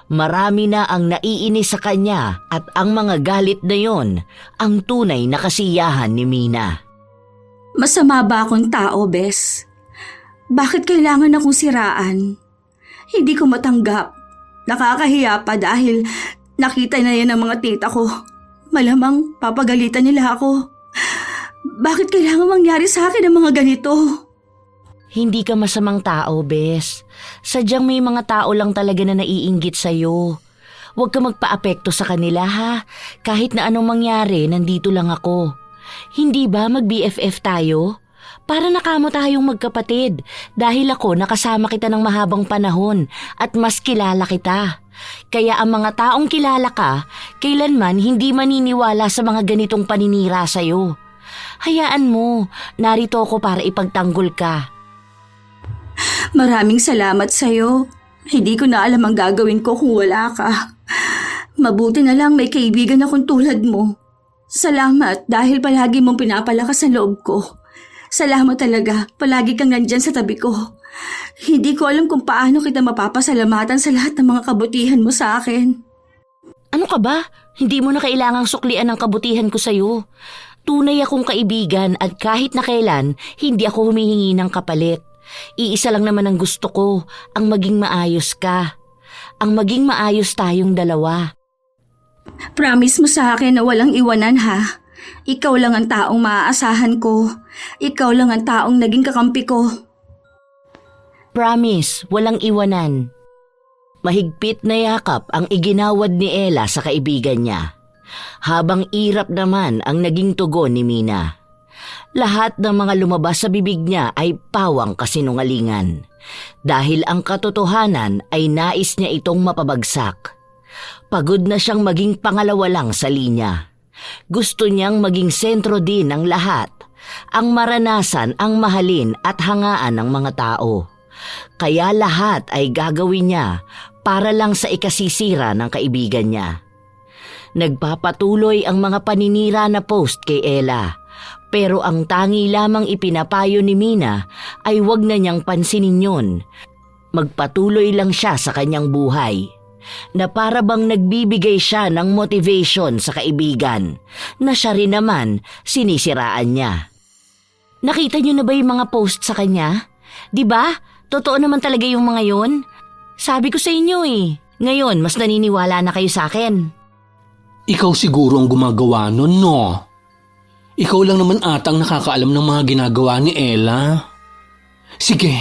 A: Marami na ang naiinis sa kanya at ang mga galit na yon ang tunay na kasiyahan ni Mina.
B: Masama ba akong tao, Bes? Bakit kailangan akong siraan? Hindi ko matanggap. Nakakahiya pa dahil nakita na yan ng mga tita ko. Malamang papagalitan nila ako. Bakit kailangan mangyari sa akin ang mga ganito?
C: Hindi ka masamang tao, Bes. Sadyang may mga tao lang talaga na naiinggit sa'yo. Huwag ka magpaapekto sa kanila, ha? Kahit na anong mangyari, nandito lang ako. Hindi ba mag-BFF tayo? Para nakamo tayong magkapatid dahil ako nakasama kita ng mahabang panahon at mas kilala kita. Kaya ang mga taong kilala ka, kailanman hindi maniniwala sa mga ganitong paninira sa'yo. Hayaan mo, narito ako para ipagtanggol ka.
B: Maraming salamat sa'yo. Hindi ko na alam ang gagawin ko kung wala ka. Mabuti na lang may kaibigan akong tulad mo. Salamat dahil palagi mong pinapalakas ang loob ko. Salamat talaga, palagi kang nandyan sa tabi ko. Hindi ko alam kung paano kita mapapasalamatan sa lahat ng mga kabutihan mo sa akin.
C: Ano ka ba? Hindi mo na kailangang suklian ang kabutihan ko sa'yo. Tunay akong kaibigan at kahit na kailan, hindi ako humihingi ng kapalit. Iisa lang naman ang gusto ko, ang maging maayos ka. Ang maging maayos tayong dalawa.
B: Promise mo sa akin na walang iwanan, ha? Ikaw lang ang taong maaasahan ko. Ikaw lang ang taong naging kakampi ko.
A: Promise, walang iwanan. Mahigpit na yakap ang iginawad ni Ella sa kaibigan niya. Habang irap naman ang naging tugon ni Mina. Lahat ng mga lumabas sa bibig niya ay pawang kasinungalingan. Dahil ang katotohanan ay nais niya itong mapabagsak. Pagod na siyang maging pangalawa lang sa linya. Gusto niyang maging sentro din ng lahat. Ang maranasan, ang mahalin at hangaan ng mga tao. Kaya lahat ay gagawin niya para lang sa ikasisira ng kaibigan niya. Nagpapatuloy ang mga paninira na post kay Ella. Pero ang tangi lamang ipinapayo ni Mina ay wag na niyang pansinin yun. Magpatuloy lang siya sa kanyang buhay. Na para bang nagbibigay siya ng motivation sa kaibigan na siya rin naman sinisiraan niya. Nakita niyo na ba yung mga post sa kanya? 'Di ba? Totoo naman talaga yung mga yun. Sabi ko sa inyo eh. Ngayon, mas naniniwala na kayo sa akin.
D: Ikaw siguro ang gumagawa nun, no? Ikaw lang naman atang nakakaalam ng mga ginagawa ni Ella. Sige,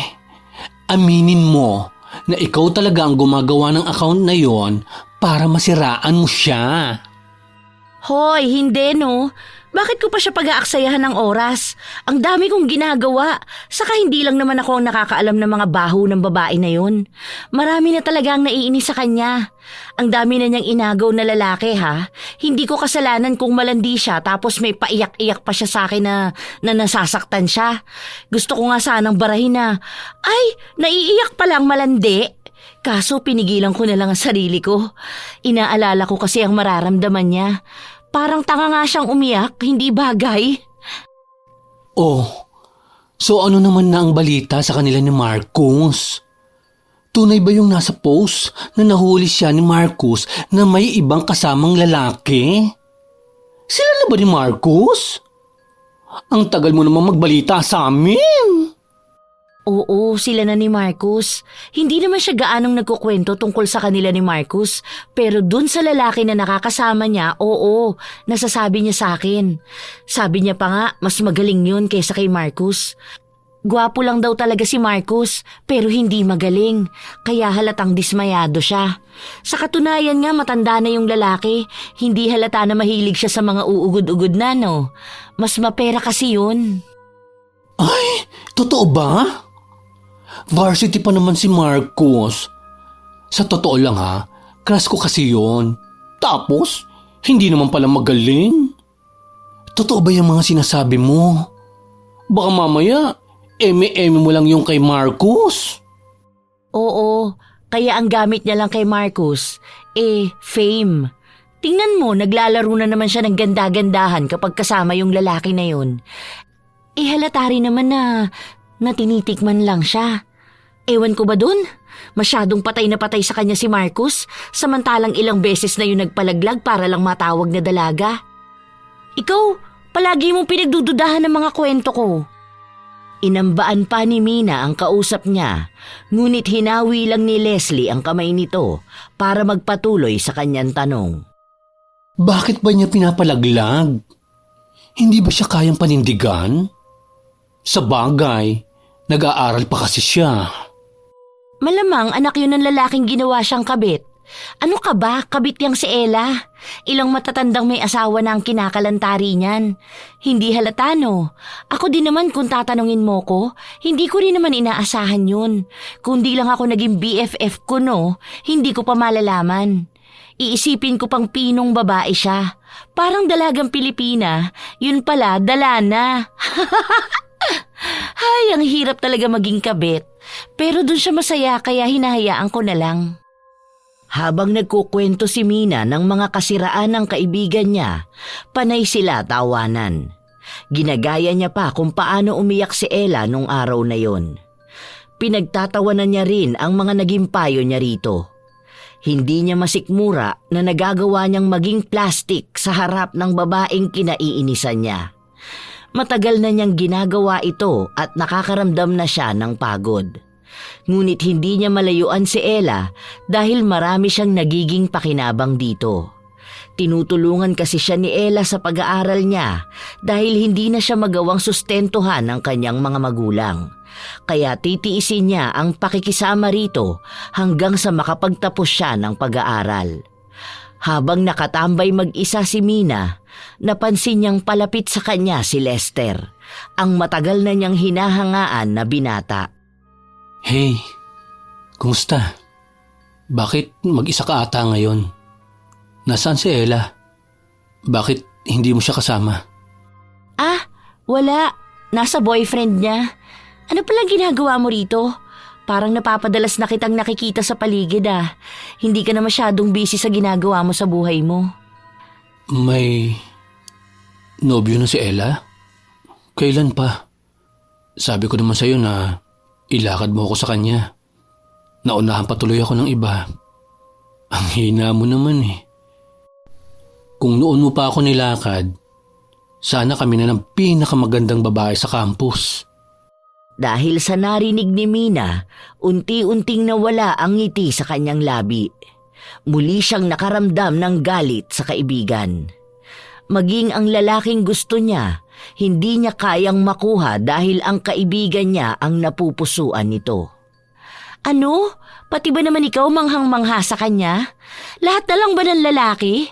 D: aminin mo na ikaw talaga ang gumagawa ng account na yon para masiraan mo siya.
A: Hoy, hindi no. Bakit ko pa siya pag-aaksayahan ng oras? Ang dami kong ginagawa. Saka hindi lang naman ako ang nakakaalam ng mga baho ng babae na yun. Marami na talaga ang naiinis sa kanya. Ang dami na niyang inagaw na lalaki ha. Hindi ko kasalanan kung malandi siya tapos may paiyak-iyak pa siya sa akin na nasasaktan siya. Gusto ko nga sanang barahin na, ay, naiiyak pa lang malandi. Kaso pinigilan ko na lang ang sarili ko. Inaalala ko kasi ang mararamdaman niya. Parang tanga nga siyang umiyak, hindi bagay.
D: Oh, so ano naman na ang balita sa kanila ni Marcus? Tunay ba yung nasa post na nahuli siya ni Marcus na may ibang kasamang lalaki? Sila na ba ni Marcus? Ang tagal mo naman magbalita sa amin.
A: Oo, sila na ni Marcus. Hindi naman siya gaanong nagkukwento tungkol sa kanila ni Marcus. Pero dun sa lalaki na nakakasama niya, oo, nasasabi niya sa akin. Sabi niya pa nga, mas magaling yun kaysa kay Marcus. Gwapo lang daw talaga si Marcus, pero hindi magaling. Kaya halatang dismayado siya. Sa katunayan nga, matanda na yung lalaki. Hindi halata na mahilig siya sa mga uugod-ugod na, no? Mas mapera kasi yun.
D: Ay, totoo ba? Varsity pa naman si Marcus. Sa totoo lang ha, crush ko kasi yon. Tapos, hindi naman pala magaling. Totoo ba yung mga sinasabi mo? Baka mamaya, eme-eme mo lang yung kay Marcus.
A: Oo, kaya ang gamit niya lang kay Marcus, fame. Tingnan mo, naglalaro na naman siya ng ganda-gandahan kapag kasama yung lalaki na yun. Halata rin naman na tinitikman lang siya. Ewan ko ba dun? Masyadong patay na patay sa kanya si Marcus, samantalang ilang beses na yung nagpalaglag para lang matawag na dalaga. Ikaw, palagi mong pinagdududahan ng mga kwento ko. Inambaan pa ni Mina ang kausap niya, ngunit hinawi lang ni Leslie ang kamay nito para magpatuloy sa kanyang tanong.
D: Bakit ba niya pinapalaglag? Hindi ba siya kayang panindigan? Sa bagay, nag-aaral pa kasi siya.
A: Malamang anak yun ng lalaking ginawa siyang kabit. Ano ka ba? Kabit yang si Ella. Ilang matatandang may asawa na ang kinakalantari niyan. Hindi halata no. Ako din naman kung tatanungin mo ko, hindi ko rin naman inaasahan yun. Kundi lang ako naging BFF ko no, hindi ko pa malalaman. Iisipin ko pang pinong babae siya. Parang dalagang Pilipina, yun pala dala na. Ay, ang hirap talaga maging kabit. Pero dun siya masaya kaya hinahayaan ko na lang. Habang nagkukwento si Mina ng mga kasiraan ng kaibigan niya, panay sila tawanan. Ginagaya niya pa kung paano umiyak si Ella nung araw na yon. Pinagtatawanan niya rin ang mga naging payo niya rito. Hindi niya masikmura na nagagawa niyang maging plastic sa harap ng babaeng kinaiinisan niya. Matagal na niyang ginagawa ito at nakakaramdam na siya ng pagod. Ngunit hindi niya malayuan si Ella dahil marami siyang nagiging pakinabang dito. Tinutulungan kasi siya ni Ella sa pag-aaral niya dahil hindi na siya magawang sustentuhan ng kanyang mga magulang. Kaya titiisin niya ang pakikisama rito hanggang sa makapagtapos siya ng pag-aaral. Habang nakatambay mag-isa si Mina, napansin niyang palapit sa kanya si Lester, ang matagal na niyang hinahangaan na binata.
D: Hey, kumusta? Bakit mag-isa ka ata ngayon? Nasaan si Ella? Bakit hindi mo siya kasama?
C: Ah, wala. Nasa boyfriend niya. Ano palang ginagawa mo rito? Parang napapadalas na kitang nakikita sa paligid ah. Hindi ka na masyadong busy sa ginagawa mo sa buhay mo.
D: May nobyo na si Ella? Kailan pa? Sabi ko naman sa'yo na ilakad mo ako sa kanya. Naunahan pa tuloy ako ng iba. Ang hina mo naman eh. Kung noon mo pa ako nilakad, sana kami na ng pinakamagandang babae sa campus.
A: Dahil sa narinig ni Mina, unti-unting nawala ang ngiti sa kanyang labi. Muli siyang nakaramdam ng galit sa kaibigan. Maging ang lalaking gusto niya, hindi niya kayang makuha dahil ang kaibigan niya ang napupusuan nito.
C: Ano? Pati ba naman ikaw manghang-mangha sa kanya? Lahat na lang ba ng lalaki?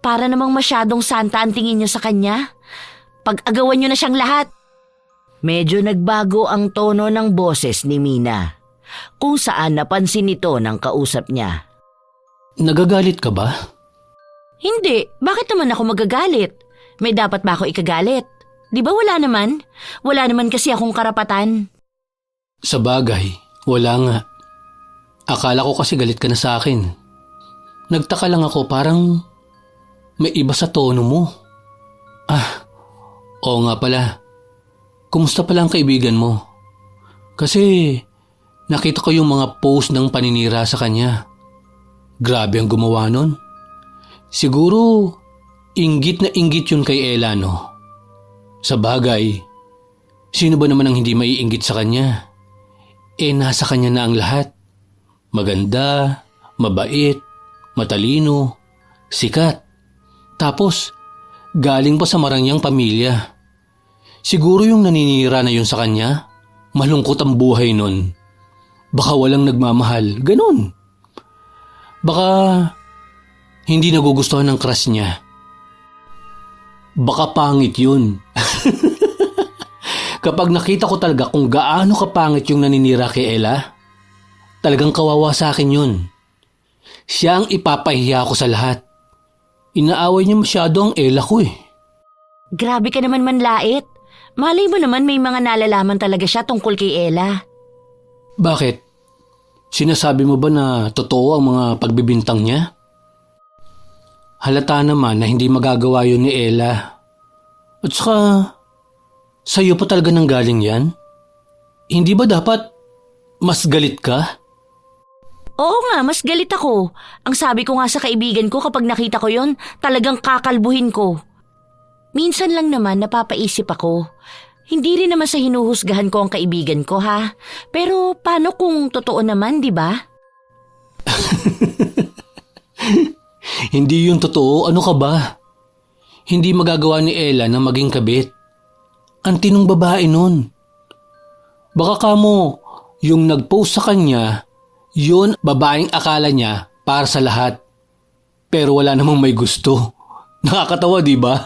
C: Para namang masyadong santa ang tingin niyo sa kanya? Pag-agawan niyo na siyang lahat.
A: Medyo nagbago ang tono ng boses ni Mina, kung saan napansin nito ng kausap niya.
D: Nagagalit ka ba?
C: Hindi. Bakit naman ako magagalit? May dapat ba ako ikagalit? Di ba wala naman? Wala naman kasi akong karapatan.
D: Sa bagay, wala nga. Akala ko kasi galit ka na sa akin. Nagtaka lang ako, parang may iba sa tono mo. Oo nga pala. Kumusta pala ang kaibigan mo? Kasi nakita ko yung mga post ng paninira sa kanya. Grabe ang gumawa nun. Siguro, inggit na inggit yun kay Ella, no? Sa bagay, sino ba naman ang hindi maiinggit sa kanya? Nasa kanya na ang lahat. Maganda, mabait, matalino, sikat. Tapos, galing pa sa marangyang pamilya. Siguro yung naninira na yun sa kanya, malungkot ang buhay nun. Baka walang nagmamahal, ganun. Baka hindi nagugustuhan ng crush niya. Baka pangit yun. Kapag nakita ko talaga kung gaano kapangit yung naninira kay Ella, talagang kawawa sa akin yun. Siya ang ipapahiya ko sa lahat. Inaaway niya masyado ang Ella ko eh.
C: Grabe ka naman manlait. Malay mo naman may mga nalalaman talaga siya tungkol kay Ella.
D: Bakit? Sinasabi mo ba na totoo ang mga pagbibintang niya? Halata naman na hindi magagawa yun ni Ella. At saka, sa'yo pa talaga nang galing yan? Hindi ba dapat mas galit ka?
C: Oo nga, mas galit ako. Ang sabi ko nga sa kaibigan ko kapag nakita ko yon, talagang kakalbuhin ko. Minsan lang naman napapaisip ako. Hindi rin naman sa hinuhusgahan ko ang kaibigan ko ha. Pero paano kung totoo naman, di ba?
D: Hindi yun totoo. Ano ka ba? Hindi magagawa ni Ella na maging kabit. Ang tinong babae nun. Baka kamo, yung nag-post sa kanya, yun babaeng akala niya para sa lahat. Pero wala namang may gusto. Nakakatawa, di ba?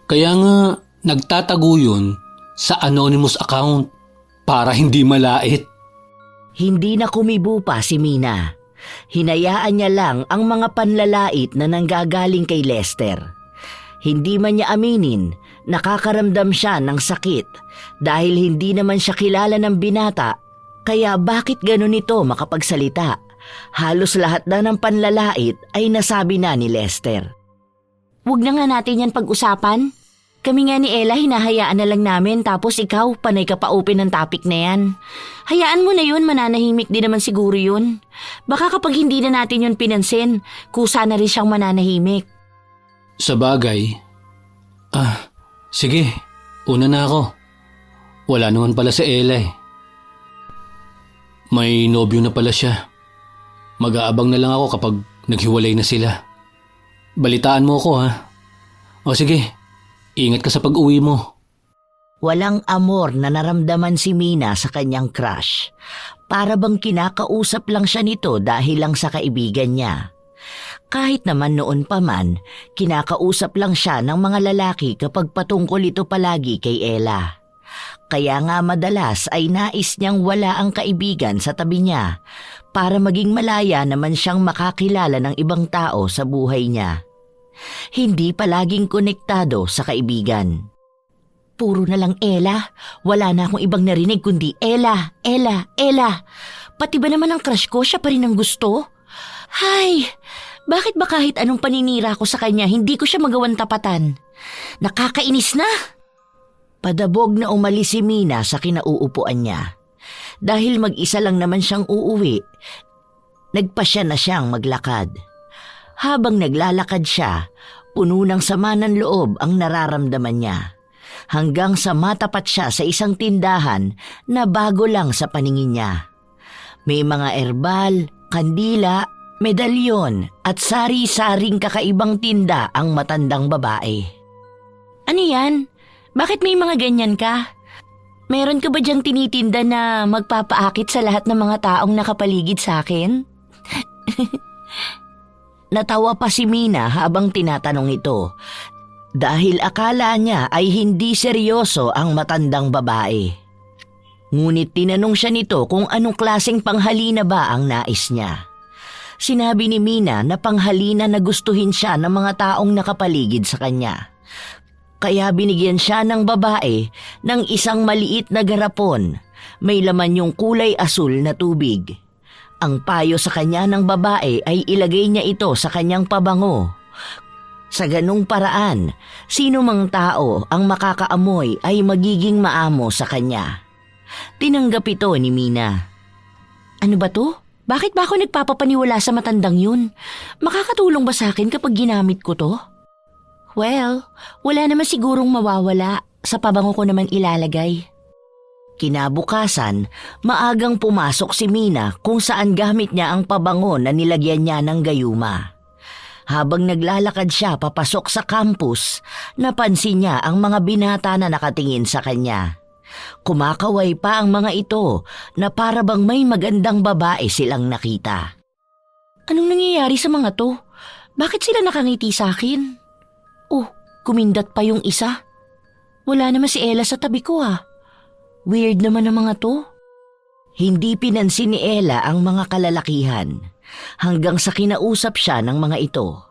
D: Kaya nga, nagtatago yun sa anonymous account para hindi malait.
A: Hindi na kumibo pa si Mina. Hinayaan niya lang ang mga panlalait na nanggagaling kay Lester. Hindi man niya aminin, nakakaramdam siya ng sakit dahil hindi naman siya kilala ng binata, kaya bakit ganun ito makapagsalita? Halos lahat na ng panlalait ay nasabi na ni Lester.
C: Huwag na nga natin yan pag-usapan. Kami nga ni Ella hinahayaan na lang namin tapos ikaw panay ka pa open ng topic na yan. Hayaan mo na yun, mananahimik din naman siguro yun. Baka kapag hindi na natin yun pinansin, kusa na rin siyang mananahimik.
D: Sa bagay, sige, una na ako. Wala naman pala si Ella eh. May nobyo na pala siya. Mag-aabang na lang ako kapag naghiwalay na sila. Balitaan mo ako ha. O sige, ingat ka sa pag-uwi mo.
A: Walang amor na naramdaman si Mina sa kanyang crush. Para bang kinakausap lang siya nito dahil lang sa kaibigan niya. Kahit naman noon pa man, kinakausap lang siya ng mga lalaki kapag patungkol ito palagi kay Ella. Kaya nga madalas ay nais niyang wala ang kaibigan sa tabi niya para maging malaya naman siyang makakilala ng ibang tao sa buhay niya. Hindi palaging konektado sa kaibigan. Puro na lang Ella. Wala na akong ibang narinig kundi Ella, Ella, Ella. Pati ba naman ang crush ko, siya pa rin ang gusto? Hay, bakit ba kahit anong paninira ko sa kanya, hindi ko siya magawang tapatan? Nakakainis na! Padabog na umalis si Mina sa kinauupuan niya. Dahil mag-isa lang naman siyang uuwi, nagpasya na siyang maglakad. Habang naglalakad siya, puno ng sama ng loob ang nararamdaman niya. Hanggang sa matapat siya sa isang tindahan na bago lang sa paningin niya. May mga herbal, kandila, medalyon at sari-saring kakaibang tinda ang matandang babae. Ano yan? Bakit may mga ganyan ka? Meron ka ba diyang tinitinda na magpapaakit sa lahat ng mga taong nakapaligid sa akin? Natawa pa si Mina habang tinatanong ito. Dahil akala niya ay hindi seryoso ang matandang babae. Ngunit tinanong siya nito kung anong klaseng panghalina ba ang nais niya. Sinabi ni Mina na panghalina na gustuhin siya ng mga taong nakapaligid sa kanya. Kaya binigyan siya ng babae ng isang maliit na garapon. May laman yung kulay asul na tubig. Ang payo sa kanya ng babae ay ilagay niya ito sa kanyang pabango. Sa ganung paraan, sino mang tao ang makakaamoy ay magiging maamo sa kanya. Tinanggap ito ni Mina. Ano ba to? Bakit ba ako nagpapapaniwala sa matandang yun? Makakatulong ba sa akin kapag ginamit ko to? Well, wala naman sigurong mawawala. Sa pabango ko naman ilalagay. Kinabukasan, maagang pumasok si Mina kung saan gamit niya ang pabango na nilagyan niya ng gayuma. Habang naglalakad siya papasok sa campus, napansin niya ang mga binata na nakatingin sa kanya. Kumakaway pa ang mga ito na para bang may magandang babae silang nakita. Anong nangyayari sa mga to? Bakit sila nakangiti sa akin? Oh, kumindat pa yung isa. Wala naman si Ella sa tabi ko ah. Weird naman ang mga to. Hindi pinansin ni Ella ang mga kalalakihan hanggang sa kinausap siya ng mga ito.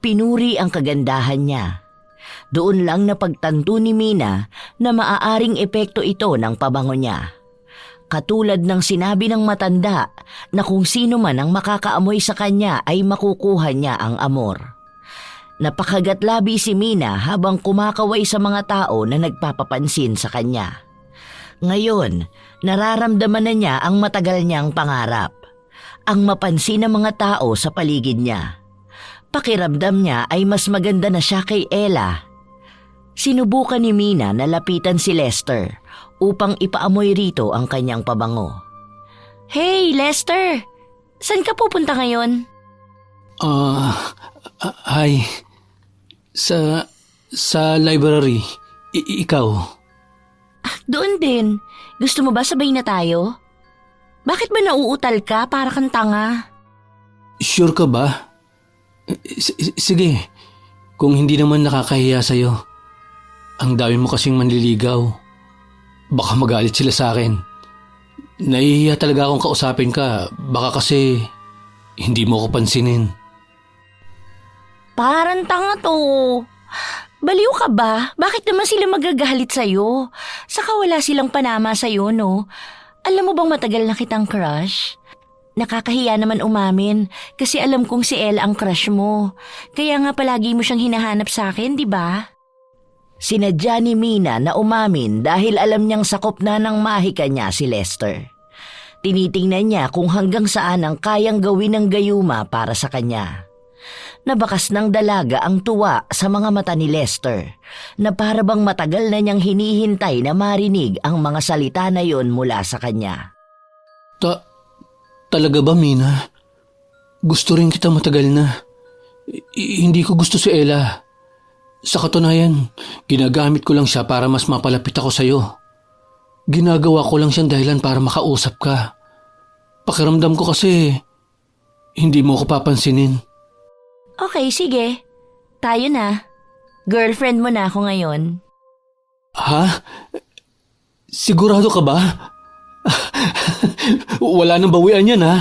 A: Pinuri ang kagandahan niya. Doon lang napagtanto ni Mina na maaaring epekto ito ng pabango niya. Katulad ng sinabi ng matanda na kung sino man ang makakaamoy sa kanya ay makukuha niya ang amor. Napakagatlabi si Mina habang kumakaway sa mga tao na nagpapapansin sa kanya. Ngayon, nararamdaman na niya ang matagal niyang pangarap. Ang mapansin ng mga tao sa paligid niya. Pakiramdam niya ay mas maganda na siya kay Ella. Sinubukan ni Mina na lapitan si Lester upang ipaamoy rito ang kanyang pabango. Hey, Lester! Saan ka pupunta ngayon?
D: Ay, sa library. Ikaw?
A: Doon din. Gusto mo ba sabay na tayo? Bakit ba nauutal ka para kang tanga?
D: Sure ka ba? Sige, kung hindi naman nakakahiya sa'yo. Ang dami mo kasing manliligaw. Baka magalit sila sa akin. Nahihiya talaga akong kausapin ka. Baka kasi hindi mo ko pansinin.
A: Parang tanga to. Baliw ka ba? Bakit naman sila magagalit sa'yo? Saka wala silang panama sa'yo, no? Alam mo bang matagal na kitang crush? Nakakahiya naman umamin kasi alam kong si Ella ang crush mo. Kaya nga palagi mo siyang hinahanap sa akin, di ba? Sinadya ni Mina na umamin dahil alam niyang sakop na ng mahika niya si Lester. Tinitingnan niya kung hanggang saan ang kayang gawin ng gayuma para sa kanya. Nabakas ng dalaga ang tuwa sa mga mata ni Lester na para bang matagal na niyang hinihintay na marinig ang mga salita na yon mula sa kanya.
D: Talaga ba, Mina? Gusto rin kita matagal na. Hindi ko gusto si Ella. Sa katunayan, ginagamit ko lang siya para mas mapalapit ako sa'yo. Ginagawa ko lang siyang dahilan para makausap ka. Pakiramdam ko kasi hindi mo ko papansinin.
C: Okay, sige. Tayo na. Girlfriend mo na ako ngayon.
D: Ha? Sigurado ka ba? Wala nang bawian yan, ha?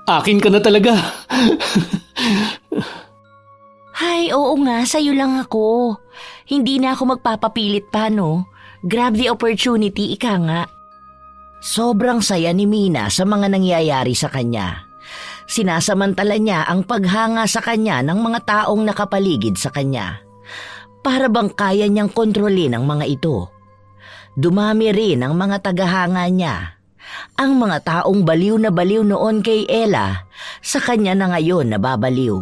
D: Akin ka na talaga.
C: Hay, oo nga, sa'yo lang ako. Hindi na ako magpapapilit pa, no? Grab the opportunity, ika nga.
A: Sobrang saya ni Mina sa mga nangyayari sa kanya. Sinasamantala niya ang paghanga sa kanya ng mga taong nakapaligid sa kanya. Para bang kaya niyang kontrolin ang mga ito. Dumami rin ang mga tagahanga niya. Ang mga taong baliw na baliw noon kay Ella, sa kanya na ngayon nababaliw.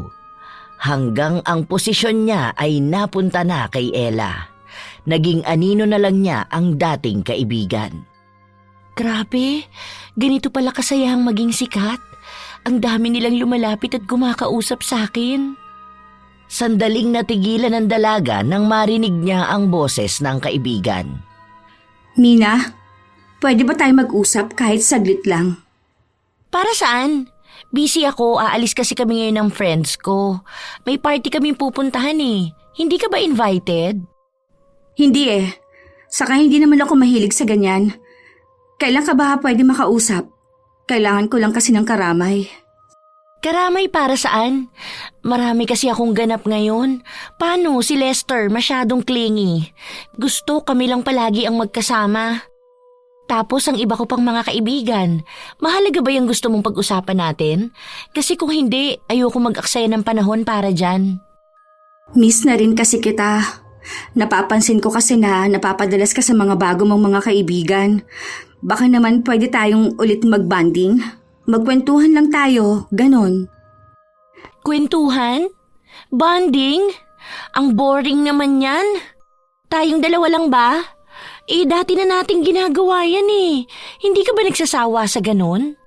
A: Hanggang ang posisyon niya ay napunta na kay Ella. Naging anino na lang niya ang dating kaibigan.
C: Grabe, ganito pala kasayang maging sikat. Ang dami nilang lumalapit at kumakausap sa akin.
A: Sandaling natigilan ng dalaga nang marinig niya ang boses ng kaibigan.
B: Mina, pwede ba tayo mag-usap kahit saglit lang?
C: Para saan? Busy ako, aalis kasi kami ngayon ng friends ko. May party kaming pupuntahan eh. Hindi ka ba invited?
B: Hindi eh. Saka hindi naman ako mahilig sa ganyan. Kailan ka ba pwede makausap? Kailangan ko lang kasi ng karamay.
C: Karamay para saan? Marami kasi akong ganap ngayon. Paano si Lester masyadong clingy? Gusto kami lang palagi ang magkasama. Tapos ang iba ko pang mga kaibigan. Mahalaga ba yung gusto mong pag-usapan natin? Kasi kung hindi, ayoko mag-aksaya ng panahon para dyan.
B: Miss na rin kasi kita. Napapansin ko kasi na napapadalas ka sa mga bago mong mga kaibigan. Baka naman pwede tayong ulit mag-bonding. Magkwentuhan lang tayo, ganon.
C: Kwentuhan? Bonding? Ang boring naman yan. Tayong dalawa lang ba? Dati na nating ginagawa yan eh. Hindi ka ba nagsasawa sa ganon?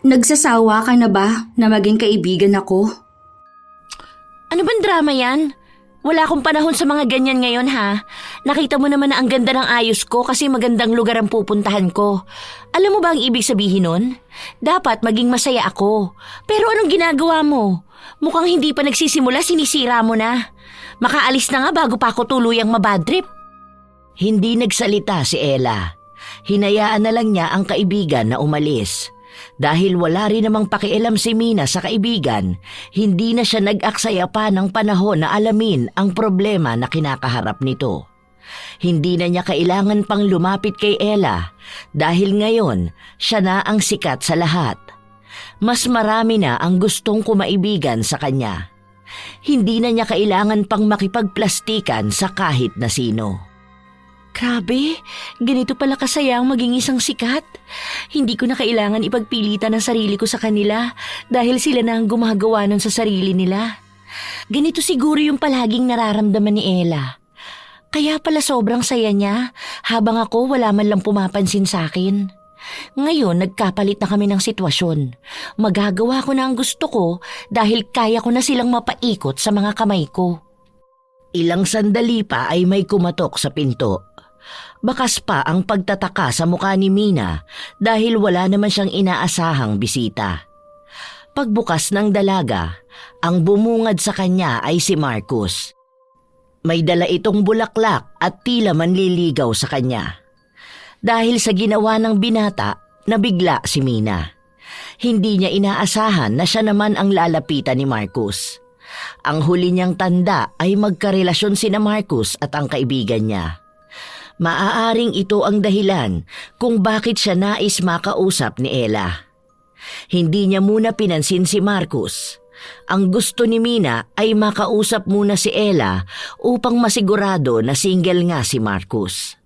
B: Nagsasawa ka na ba na maging kaibigan ako?
C: Ano bang drama yan? Wala akong panahon sa mga ganyan ngayon ha. Nakita mo naman na ang ganda ng ayos ko kasi magandang lugar ang pupuntahan ko. Alam mo ba ang ibig sabihin nun? Dapat maging masaya ako. Pero anong ginagawa mo? Mukhang hindi pa nagsisimula, sinisira mo na. Makaalis na nga bago pa ako tuluyang mabadtrip.
A: Hindi nagsalita si Ella. Hinayaan na lang niya ang kaibigan na umalis. Dahil wala rin namang pakialam si Mina sa kaibigan, hindi na siya nag-aksaya pa ng panahon na alamin ang problema na kinakaharap nito. Hindi na niya kailangan pang lumapit kay Ella dahil ngayon siya na ang sikat sa lahat. Mas marami na ang gustong kumaibigan sa kanya. Hindi na niya kailangan pang makipagplastikan sa kahit na sino.
C: Grabe, ganito pala kasayang maging isang sikat. Hindi ko na kailangan ipagpilitan ang sarili ko sa kanila dahil sila na ang gumagawa nun sa sarili nila. Ganito siguro yung palaging nararamdaman ni Ella. Kaya pala sobrang saya niya habang ako wala man lang pumapansin sa akin. Ngayon nagkapalit na kami ng sitwasyon. Magagawa ko na ang gusto ko dahil kaya ko na silang mapaikot sa mga kamay ko.
A: Ilang sandali pa ay may kumatok sa pinto. Bakas pa ang pagtataka sa mukha ni Mina dahil wala naman siyang inaasahang bisita. Pagbukas ng dalaga, ang bumungad sa kanya ay si Marcus. May dala itong bulaklak at tila manliligaw sa kanya. Dahil sa ginawa ng binata, nabigla si Mina. Hindi niya inaasahan na siya naman ang lalapitan ni Marcus. Ang huli niyang tanda ay magkarelasyon sina Marcus at ang kaibigan niya. Maaaring ito ang dahilan kung bakit siya nais makausap ni Ella. Hindi niya muna pinansin si Marcus. Ang gusto ni Mina ay makausap muna si Ella upang masigurado na single nga si Marcus.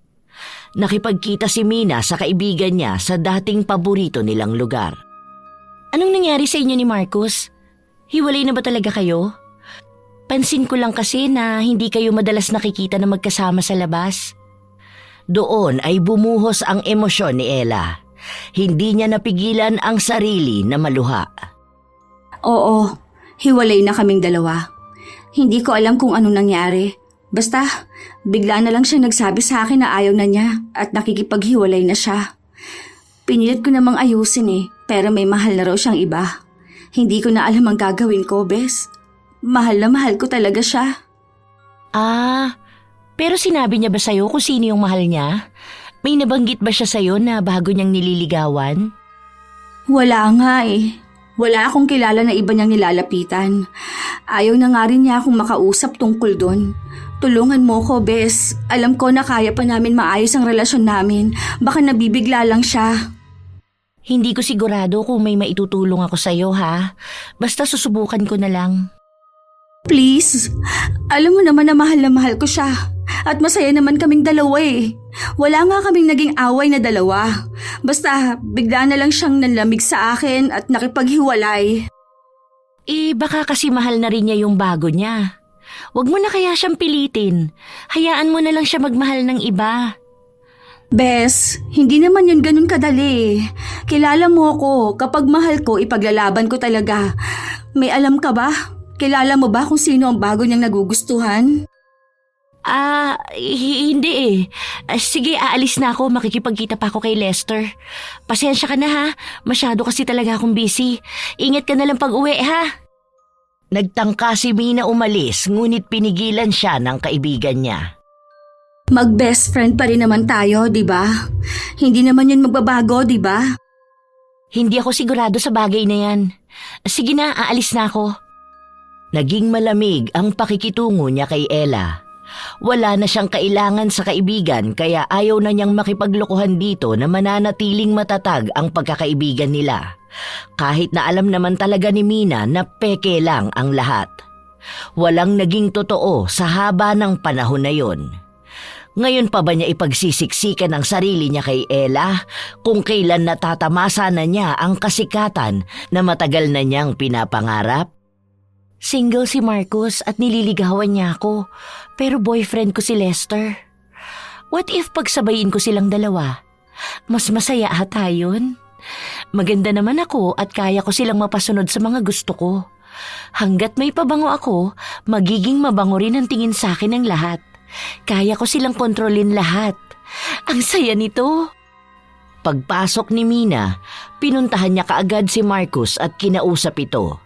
A: Nakipagkita si Mina sa kaibigan niya sa dating paborito nilang lugar.
C: Anong nangyari sa inyo ni Marcus? Hiwalay na ba talaga kayo? Pansin ko lang kasi na hindi kayo madalas nakikita na magkasama sa labas.
A: Doon ay bumuhos ang emosyon ni Ella. Hindi niya napigilan ang sarili na maluha.
B: Oo, Hiwalay na kaming dalawa. Hindi ko alam kung ano nangyari. Basta, bigla na lang siya nagsabi sa akin na ayaw na niya at nakikipaghiwalay na siya. Pinilit ko namang ayusin pero may mahal na raw siyang iba. Hindi ko na alam ang gagawin ko, Bes. Mahal na mahal ko talaga siya.
C: Pero sinabi niya ba sa'yo kung sino yung mahal niya? May nabanggit ba siya sa'yo na bago niyang nililigawan?
B: Wala nga Wala akong kilala na iba niyang nilalapitan. Ayaw na nga rin niya akong makausap tungkol doon. Tulungan mo ko, Bes. Alam ko na kaya pa namin maayos ang relasyon namin. Baka nabibigla lang siya.
C: Hindi ko sigurado kung may maitutulong ako sa'yo, ha? Basta susubukan ko na lang.
B: Please, alam mo naman na mahal ko siya. At masaya naman kaming dalawa Wala nga kaming naging away na dalawa. Basta bigla na lang siyang nanlamig sa akin at nakipaghiwalay.
C: Baka kasi mahal na rin niya yung bago niya. Huwag mo na kaya siyang pilitin. Hayaan mo na lang siya magmahal ng iba.
B: Bes, hindi naman yun ganun kadali. Kilala mo ako, kapag mahal ko, ipaglalaban ko talaga. May alam ka ba? Kilala mo ba kung sino ang bago niyang nagugustuhan?
C: Hindi sige, aalis na ako. Makikipagkita pa ako kay Lester. Pasensya ka na, ha? Masyado kasi talaga akong busy. Ingat ka na lang pag-uwi, ha?
A: Nagtangka si Mina umalis, ngunit pinigilan siya ng kaibigan niya.
B: Mag-best friend pa rin naman tayo, di ba? Hindi naman yun magbabago, di ba?
C: Hindi ako sigurado sa bagay na yan. Sige na, aalis na ako.
A: Naging malamig ang pakikitungo niya kay Ella. Wala na siyang kailangan sa kaibigan kaya ayaw na niyang makipaglokohan dito na mananatiling matatag ang pagkakaibigan nila. Kahit na alam naman talaga ni Mina na peke lang ang lahat. Walang naging totoo sa haba ng panahon na yon. Ngayon pa ba niya ipagsisiksikan ang sarili niya kay Ella kung kailan natatamasa na niya ang kasikatan na matagal na niyang pinapangarap?
C: Single si Marcus at nililigawan niya ako, pero boyfriend ko si Lester. What if pagsabayin ko silang dalawa? Mas masaya ata yun. Maganda naman ako at kaya ko silang mapasunod sa mga gusto ko. Hanggat may pabango ako, magiging mabango rin ang tingin sa akin ng lahat. Kaya ko silang kontrolin lahat. Ang saya nito.
A: Pagpasok ni Mina, pinuntahan niya kaagad si Marcus at kinausap ito.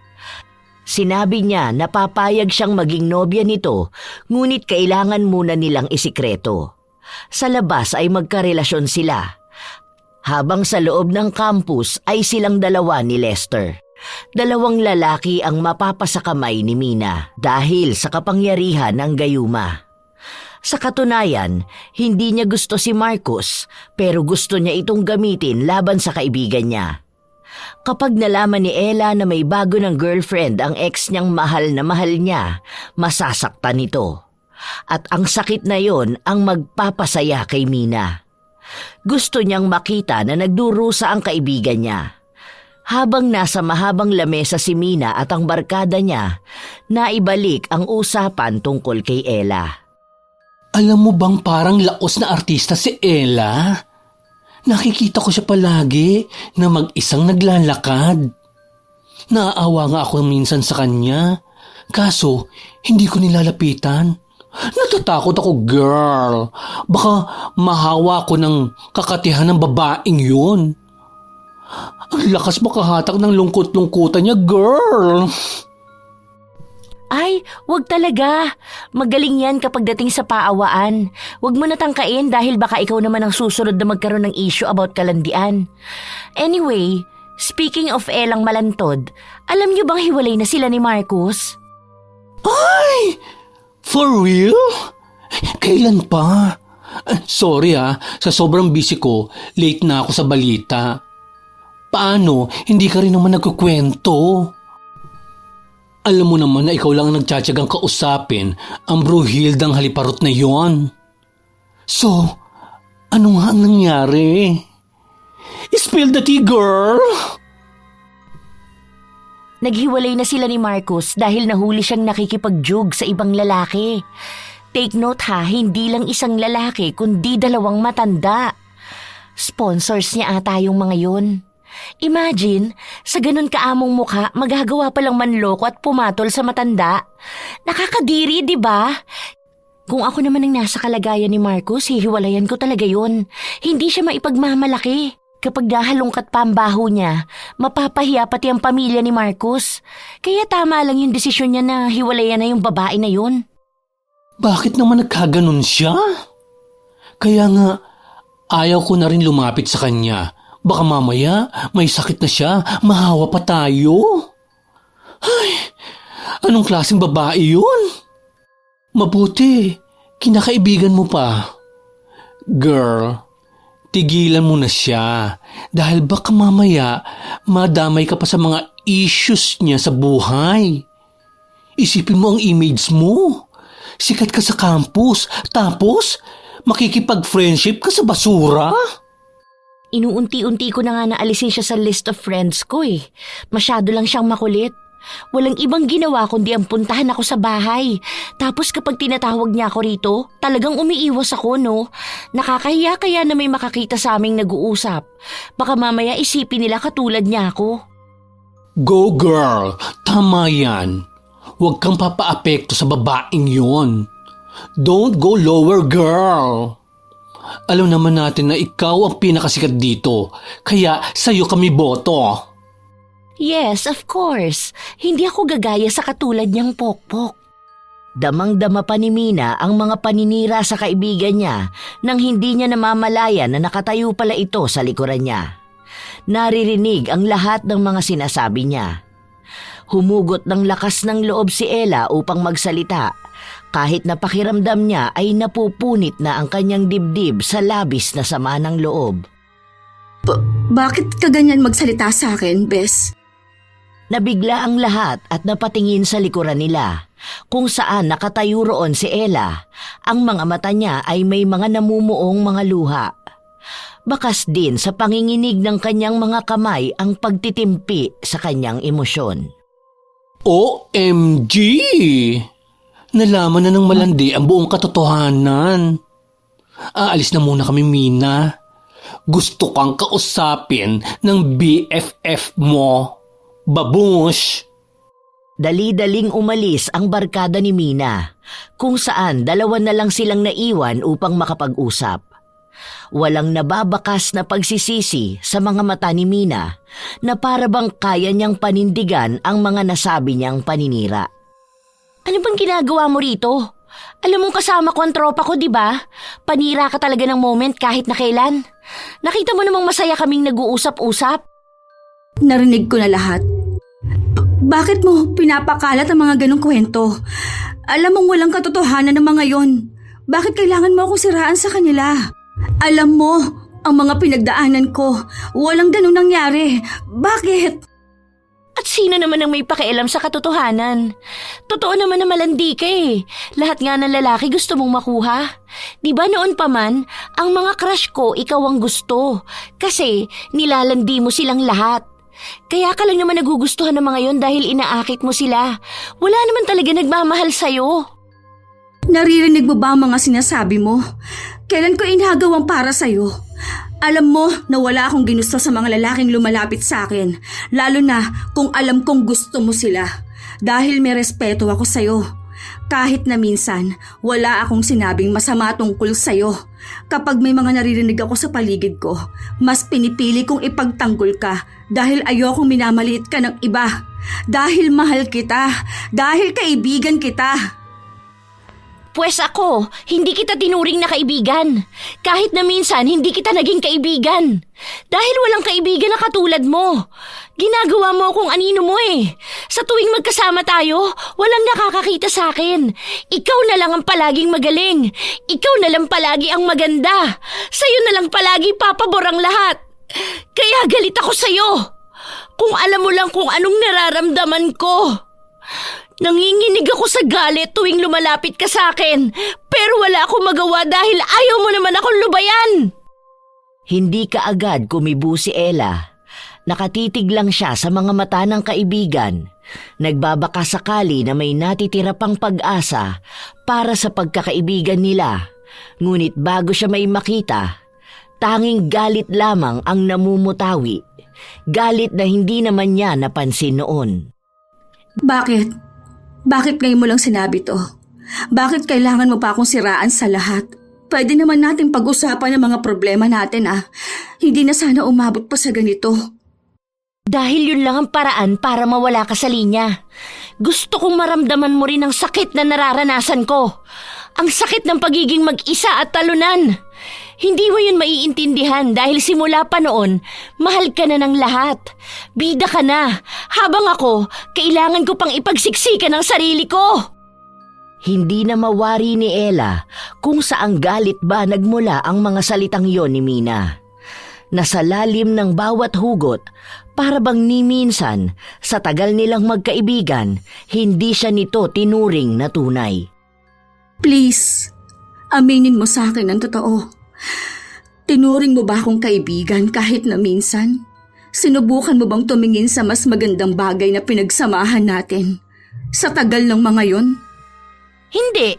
A: Sinabi niya na papayag siyang maging nobya nito, ngunit kailangan muna nilang isikreto. Sa labas ay magkarelasyon sila. Habang sa loob ng campus ay silang dalawa ni Lester. Dalawang lalaki ang mapapasakamay ni Mina dahil sa kapangyarihan ng gayuma. Sa katunayan, hindi niya gusto si Marcus pero gusto niya itong gamitin laban sa kaibigan niya. Kapag nalaman ni Ella na may bago ng girlfriend ang ex niyang mahal na mahal niya, masasaktan nito. At ang sakit na yon ang magpapasaya kay Mina. Gusto niyang makita na nagdurusa ang kaibigan niya. Habang nasa mahabang lamesa si Mina at ang barkada niya, naibalik ang usapan tungkol kay Ella.
D: Alam mo bang parang laos na artista si Ella? Nakikita ko siya palagi na mag-isang naglalakad. Naaawa nga ako minsan sa kanya. Kaso, hindi ko nilalapitan. Natatakot ako, girl. Baka mahawa ko ng kakatihan ng babaeng yun. Ang lakas makahatak ng lungkot-lungkutan niya, girl.
C: Ay, wag talaga. Magaling yan kapag dating sa paawaan. Wag mo natangkain dahil baka ikaw naman ang susunod na magkaroon ng issue about kalandian. Anyway, speaking of Elang malantod, alam niyo bang hiwalay na sila ni Marcus?
D: Ay! For real? Kailan pa? Sorry sa sobrang busy ko, late na ako sa balita. Paano? Hindi ka rin naman nagkukwento. Alam mo naman na ikaw lang ang nagtsatsagang kausapin ang Bruhildang haliparot na yon. So, ano nga ang nangyari? Spill the tea, girl!
C: Naghiwalay na sila ni Marcus dahil nahuli siyang nakikipag-jug sa ibang lalaki. Take note ha, hindi lang isang lalaki kundi dalawang matanda. Sponsors niya ata yung mga yun. Imagine, sa ganun kaamong mukha, magagawa palang manloko at pumatol sa matanda. Nakakadiri, di ba? Kung ako naman ang nasa kalagayan ni Marcos, hihiwalayan ko talaga yun. Hindi siya maipagmamalaki. Kapag nahalungkat pa ang baho niya, mapapahiya pati ang pamilya ni Marcos. Kaya tama lang yung desisyon niya na hiwalayan na yung babae na yun.
D: Bakit naman nagkaganon siya? Kaya nga, ayaw ko na rin lumapit sa kanya. Baka mamaya, may sakit na siya, mahawa pa tayo. Ay, anong klaseng babae yun? Mabuti, kinakaibigan mo pa. Girl, tigilan mo na siya dahil baka mamaya madamay ka pa sa mga issues niya sa buhay. Isipin mo ang image mo. Sikat ka sa campus, tapos makikipag-friendship ka sa basura?
C: Inuunti-unti ko na nga naalisin siya sa list of friends ko eh. Masyado lang siyang makulit. Walang ibang ginawa kundi ang puntahan ako sa bahay. Tapos kapag tinatawag niya ako rito, talagang umiiwas ako, no? Nakakahiya kaya na may makakita sa aming nag-uusap. Baka mamaya isipin nila katulad niya ako.
D: Go girl, tama yan. Huwag kang papaapekto sa babaeng yon. Don't go lower, girl. Alam naman natin na ikaw ang pinakasikat dito, kaya sa'yo kami boto.
C: Yes, of course. Hindi ako gagaya sa katulad niyang pokpok.
A: Damang-dama pa ni Mina ang mga paninira sa kaibigan niya nang hindi niya namamalayan na nakatayo pala ito sa likuran niya. Naririnig ang lahat ng mga sinasabi niya. Humugot ng lakas ng loob si Ella upang magsalita. Kahit na pakiramdam niya ay napupunit na ang kanyang dibdib sa labis na sama ng loob.
B: Bakit ka ganyan magsalita sa akin, Bes?
A: Nabigla ang lahat at napatingin sa likuran nila, kung saan nakatayo roon si Ella. Ang mga mata niya ay may mga namumuong mga luha. Bakas din sa panginginig ng kanyang mga kamay ang pagtitimpi sa kanyang emosyon.
D: OMG! Nalaman na ng malandi ang buong katotohanan. Aalis na muna kami, Mina. Gusto kang kausapin ng BFF mo. Babush!
A: Dali-daling umalis ang barkada ni Mina, kung saan dalawa na lang silang naiwan upang makapag-usap. Walang nababakas na pagsisisi sa mga mata ni Mina na para bang kaya niyang panindigan ang mga nasabi niyang paninira.
C: Ano bang ginagawa mo rito? Alam mong kasama ko ang tropa ko, di ba? Panira ka talaga ng moment kahit na kailan. Nakita mo namang masaya kaming nag-uusap-usap.
B: Narinig ko na lahat. Bakit mo pinapakalat ang mga ganong kwento? Alam mong walang katotohanan ng mga yon. Bakit kailangan mo akong siraan sa kanila? Alam mo, ang mga pinagdaanan ko, walang ganong nangyari. Bakit?
C: At sino naman ang may pakialam sa katotohanan? Totoo naman na malandi ka eh. Lahat nga ng lalaki gusto mong makuha. Di ba noon pa man, ang mga crush ko ikaw ang gusto. Kasi nilalandi mo silang lahat. Kaya ka lang naman nagugustuhan ng mga yon dahil inaakit mo sila. Wala naman talaga nagmamahal sa'yo.
B: Naririnig mo ba ang mga sinasabi mo? Kailan ko inagawang para sa'yo? Alam mo na wala akong ginusto sa mga lalaking lumalapit sa akin, lalo na kung alam kong gusto mo sila. Dahil may respeto ako sa'yo. Kahit na minsan, wala akong sinabing masama tungkol sa'yo. Kapag may mga naririnig ako sa paligid ko, mas pinipili kong ipagtanggol ka dahil ayokong minamaliit ka ng iba. Dahil mahal kita. Dahil kaibigan kita.
C: Pwes ako, hindi kita tinuring na kaibigan. Kahit na minsan, hindi kita naging kaibigan. Dahil walang kaibigan na katulad mo. Ginagawa mo kung anino mo eh. Sa tuwing magkasama tayo, walang nakakakita sa akin. Ikaw na lang ang palaging magaling. Ikaw na lang palagi ang maganda. Sa'yo na lang palagi papabor ang lahat. Kaya galit ako sa'yo. Kung alam mo lang kung anong nararamdaman ko. Nanginginig ako sa galit tuwing lumalapit ka sa akin, pero wala akong magawa dahil ayaw mo naman akong lubayan.
A: Hindi kaagad kumibo si Ella. Nakatitig lang siya sa mga mata ng kaibigan. Nagbabaka sakali na may natitira pang pag-asa para sa pagkakaibigan nila. Ngunit bago siya may makita, Tanging galit lamang ang namumutawi. Galit na hindi naman niya napansin noon.
B: Bakit? Bakit ngayon mo lang sinabi to? Bakit kailangan mo pa akong siraan sa lahat? Pwede naman natin pag-usapan ang mga problema natin Hindi na sana umabot pa sa ganito.
C: Dahil yun lang ang paraan para mawala ka sa linya. Gusto kong maramdaman mo rin ang sakit na nararanasan ko. Ang sakit ng pagiging mag-isa at talunan. Hindi mo yun maiintindihan dahil simula pa noon, mahal ka na ng lahat. Bida ka na, habang ako, kailangan ko pang ipagsiksikan ang sarili ko.
A: Hindi na mawari ni Ella kung saang galit ba nagmula ang mga salitang yon ni Mina. Nasa lalim ng bawat hugot, para bang ni minsan, sa tagal nilang magkaibigan, hindi siya nito tinuring na tunay.
B: Please, aminin mo sa akin ang totoo. Tinuring mo ba akong kaibigan kahit na minsan? Sinubukan mo bang tumingin sa mas magandang bagay na pinagsamahan natin? Sa tagal ng mga yon?
C: Hindi.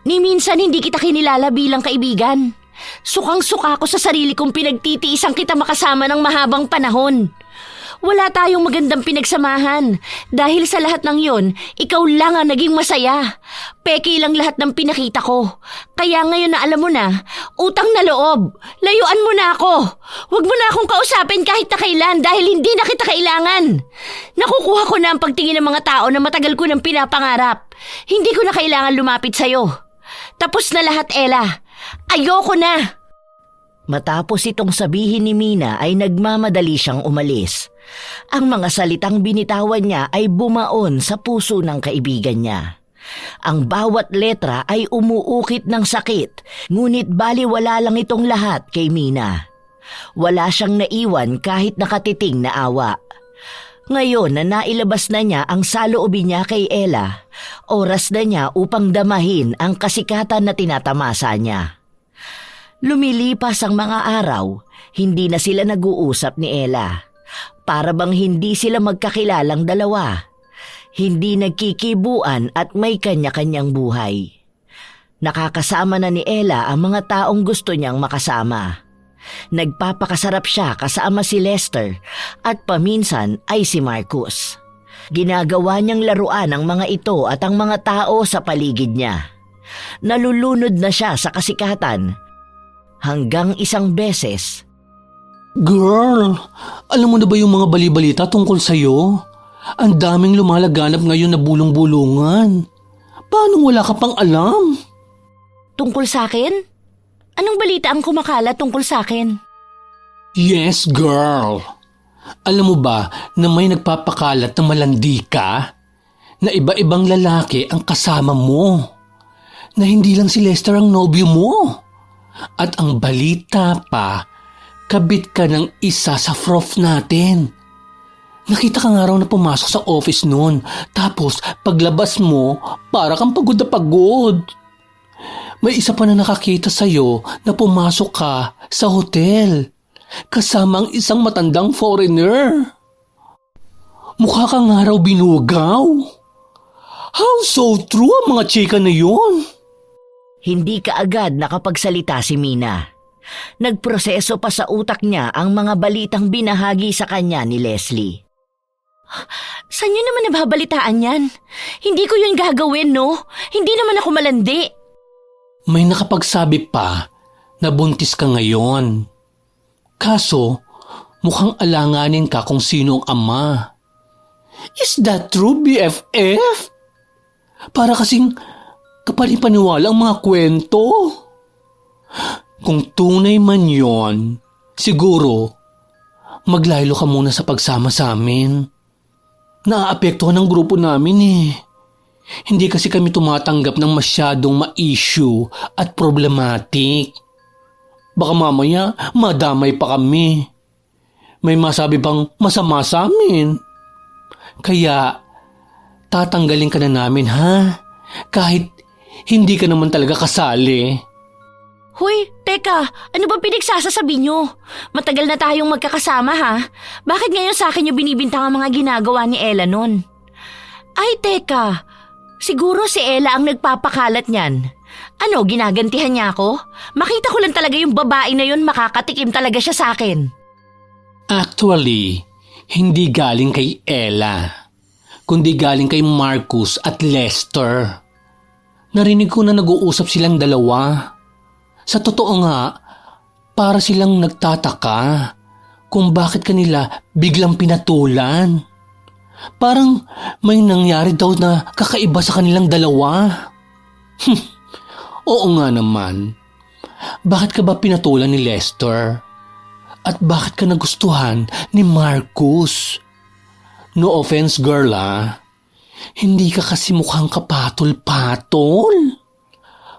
C: Ni minsan hindi kita kinilala bilang kaibigan. Sukang-suka ko sa sarili kong pinagtitiisang kita makasama ng mahabang panahon. Wala tayong magandang pinagsamahan. Dahil sa lahat ng yon, ikaw lang ang naging masaya. Peke lang lahat ng pinakita ko. Kaya ngayon na alam mo na, utang na loob. Layuan mo na ako. Huwag mo na akong kausapin kahit na kailan dahil hindi na kita kailangan. Nakukuha ko na ang pagtingin ng mga tao na matagal ko nang pinapangarap. Hindi ko na kailangan lumapit sa'yo. Tapos na lahat, Ella. Ayoko na.
A: Matapos itong sabihin ni Mina ay nagmamadali siyang umalis. Ang mga salitang binitawan niya ay bumaon sa puso ng kaibigan niya. Ang bawat letra ay umuukit ng sakit, ngunit baliwala lang itong lahat kay Mina. Wala siyang naiwan kahit nakatiting na awa. Ngayon na nailabas na niya ang saloobin niya kay Ella, oras na niya upang damahin ang kasikatan na tinatamasa niya. Lumilipas ang mga araw, hindi na sila nag-uusap ni Ella. Para bang hindi sila magkakilalang dalawa. Hindi nagkikibuan at may kanya-kanyang buhay. Nakakasama na ni Ella ang mga taong gusto niyang makasama. Nagpapakasarap siya kasama si Lester at paminsan ay si Marcus. Ginagawa niyang laruan ang mga ito at ang mga tao sa paligid niya. Nalulunod na siya sa kasikatan. Hanggang isang beses.
D: Girl, alam mo na ba yung mga bali-balita tungkol sa'yo? Ang daming lumalaganap ngayon na bulong-bulungan. Paano wala ka pang alam?
C: Tungkol sa akin? Anong balita ang kumakalat tungkol sa akin?
D: Yes, girl. Alam mo ba na may nagpapakalat na malandi ka? Na iba-ibang lalaki ang kasama mo. Na hindi lang si Lester ang nobyo mo. At ang balita pa, kabit ka ng isa sa prof natin. Nakita ka nga raw na pumasok sa office noon. Tapos paglabas mo, para kang pagod na pagod. May isa pa na nakakita sa'yo na pumasok ka sa hotel. Kasama ang isang matandang foreigner. Mukha ka nga raw binugaw. How so true ang mga chika na yun?
A: Hindi kaagad nakapagsalita si Mina. Nagproseso pa sa utak niya ang mga balitang binahagi sa kanya ni Leslie.
C: Saan nyo naman nababalitaan yan? Hindi ko yun gagawin, no? Hindi naman ako malandi.
D: May nakapagsabi pa na buntis ka ngayon. Kaso, mukhang alanganin ka kung sino ang ama. Is that true, BFF? Para kasing kapanipaniwala ang mga kwento. Kung tunay man yon, siguro, maglaylo ka muna sa pagsama sa amin. Naaapektuhan ang grupo namin eh. Hindi kasi kami tumatanggap ng masyadong ma-issue at problematic. Baka mamaya madamay pa kami. May masabi pang masama sa amin. Kaya tatanggalin ka na namin ha? Kahit hindi ka naman talaga kasali.
C: Hoy, teka, ano ba pinagsasasabi nyo? Matagal na tayong magkakasama ha? Bakit ngayon sa akin yung binibintang ang mga ginagawa ni Ella nun? Ay, teka, siguro si Ella ang nagpapakalat niyan. Ano, ginagantihan niya ako? Makita ko lang talaga yung babae na yun, makakatikim talaga siya sa akin.
D: Actually, hindi galing kay Ella, kundi galing kay Marcus at Lester. Narinig ko na nag-uusap silang dalawa. Sa totoo nga, para silang nagtataka kung bakit kanila biglang pinatulan. Parang may nangyari daw na kakaiba sa kanilang dalawa. Oo nga naman. Bakit ka ba pinatulan ni Lester? At bakit ka nagustuhan ni Marcus? No offense, girl, ah. Hindi ka kasi mukhang kapatol-patol.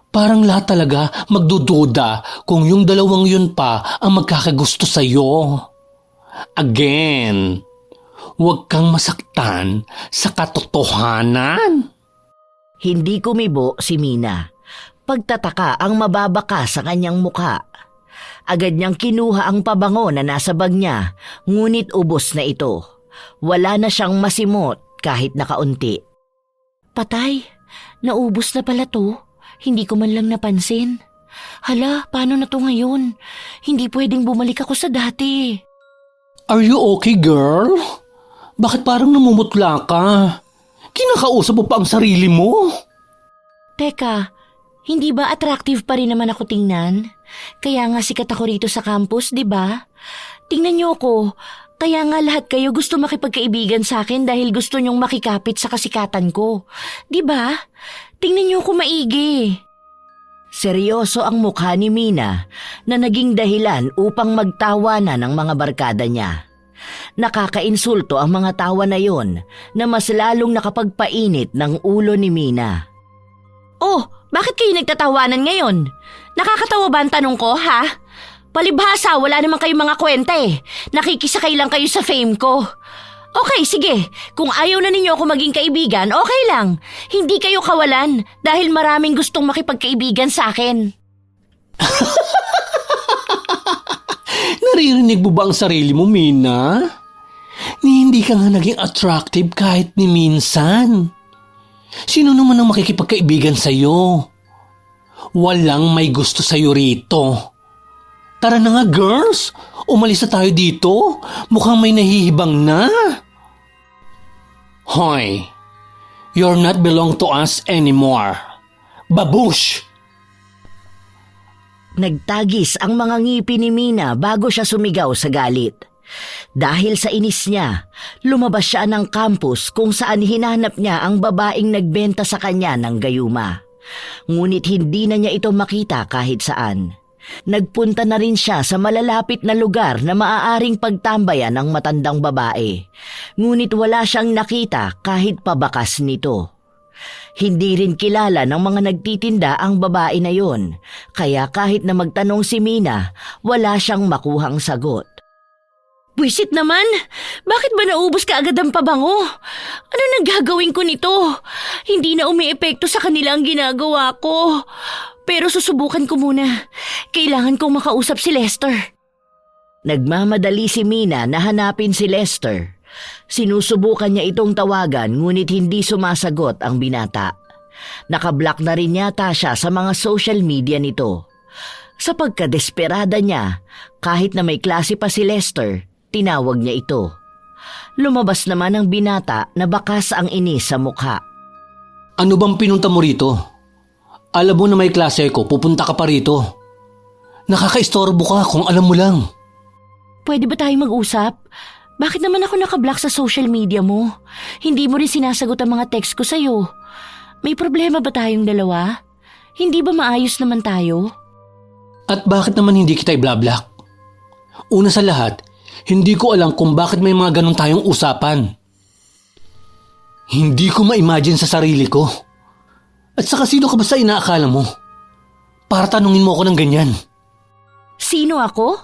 D: Parang lahat talaga magdududa kung yung dalawang yun pa ang magkakagusto sa'yo. Again, huwag kang masaktan sa katotohanan.
A: Hindi kumibo si Mina. Pagtataka ang mababaka sa kanyang mukha. Agad niyang kinuha ang pabango na nasa bag niya, ngunit ubos na ito. Wala na siyang masimot kahit nakaunti.
C: Patay, naubos na pala to. Hindi ko man lang napansin. Hala, paano na to ngayon? Hindi pwedeng bumalik ako sa dati.
D: Are you okay, girl? Bakit parang namumutla ka? Kinakausap mo pa ang sarili mo?
C: Teka, hindi ba attractive pa rin naman ako tingnan? Kaya nga sikat ako rito sa campus, di ba? Tingnan niyo ako. Kaya nga lahat kayo gusto makipagkaibigan sa akin dahil gusto niyong makikapit sa kasikatan ko. Di ba? Tingnan niyo ako maigi.
A: Seryoso ang mukha ni Mina na naging dahilan upang magtawanan ng mga barkada niya. Nakakainsulto ang mga tawa na yon na mas lalong nakapagpainit ng ulo ni Mina.
C: Oh, bakit kayo nagtatawanan ngayon? Nakakatawa ba ang tanong ko, ha? Palibhasa, wala naman kayong mga kwenta eh. Nakikisakay lang kayo sa fame ko. Okay, sige. Kung ayaw na ninyo ako maging kaibigan, okay lang. Hindi kayo kawalan dahil maraming gustong makipagkaibigan sa akin.
D: Naririnig mo ba ang sarili mo, Mina? Hindi ka nga naging attractive kahit ni minsan. Sino naman ang makikipagkaibigan sa'yo? Walang may gusto sa'yo rito. Tara na nga, girls. Umalis na tayo dito. Mukhang may nahihibang na. Hoy, you're not belong to us anymore. Babush!
A: Nagtagis ang mga ngipin ni Mina bago siya sumigaw sa galit. Dahil sa inis niya, lumabas siya ng campus kung saan hinanap niya ang babaeng nagbenta sa kanya ng gayuma. Ngunit hindi na niya ito makita kahit saan. Nagpunta na rin siya sa malalapit na lugar na maaaring pagtambayan ng matandang babae. Ngunit wala siyang nakita kahit pabakas nito. Hindi rin kilala ng mga nagtitinda ang babae na yon, kaya kahit na magtanong si Mina, wala siyang makuhang sagot.
C: Buisit naman! Bakit ba naubos ka agad ang pabango? Ano nang gagawin ko nito? Hindi na umiepekto sa kanila ang ginagawa ko. Pero susubukan ko muna. Kailangan kong makausap si Lester.
A: Nagmamadali si Mina na hanapin si Lester. Sinusubukan niya itong tawagan ngunit hindi sumasagot ang binata. Nakablock na rin yata siya sa mga social media nito. Sa pagkadesperada niya, kahit na may klase pa si Lester, tinawag niya ito. Lumabas naman ang binata na bakas ang inis sa mukha.
D: Ano bang pinunta mo rito? Alam mo na may klase ko, pupunta ka pa rito. Nakakaistorbo ka kung alam mo lang.
C: Pwede ba tayo mag-usap? Bakit naman ako nakablock sa social media mo? Hindi mo rin sinasagot ang mga text ko sa'yo. May problema ba tayong dalawa? Hindi ba maayos naman tayo?
D: At bakit naman hindi kita i-block? Una sa lahat, hindi ko alam kung bakit may mga ganun tayong usapan. Hindi ko ma-imagine sa sarili ko. At saka sino ka ba sa inaakala mo? Para tanungin mo ako ng ganyan.
C: Sino ako?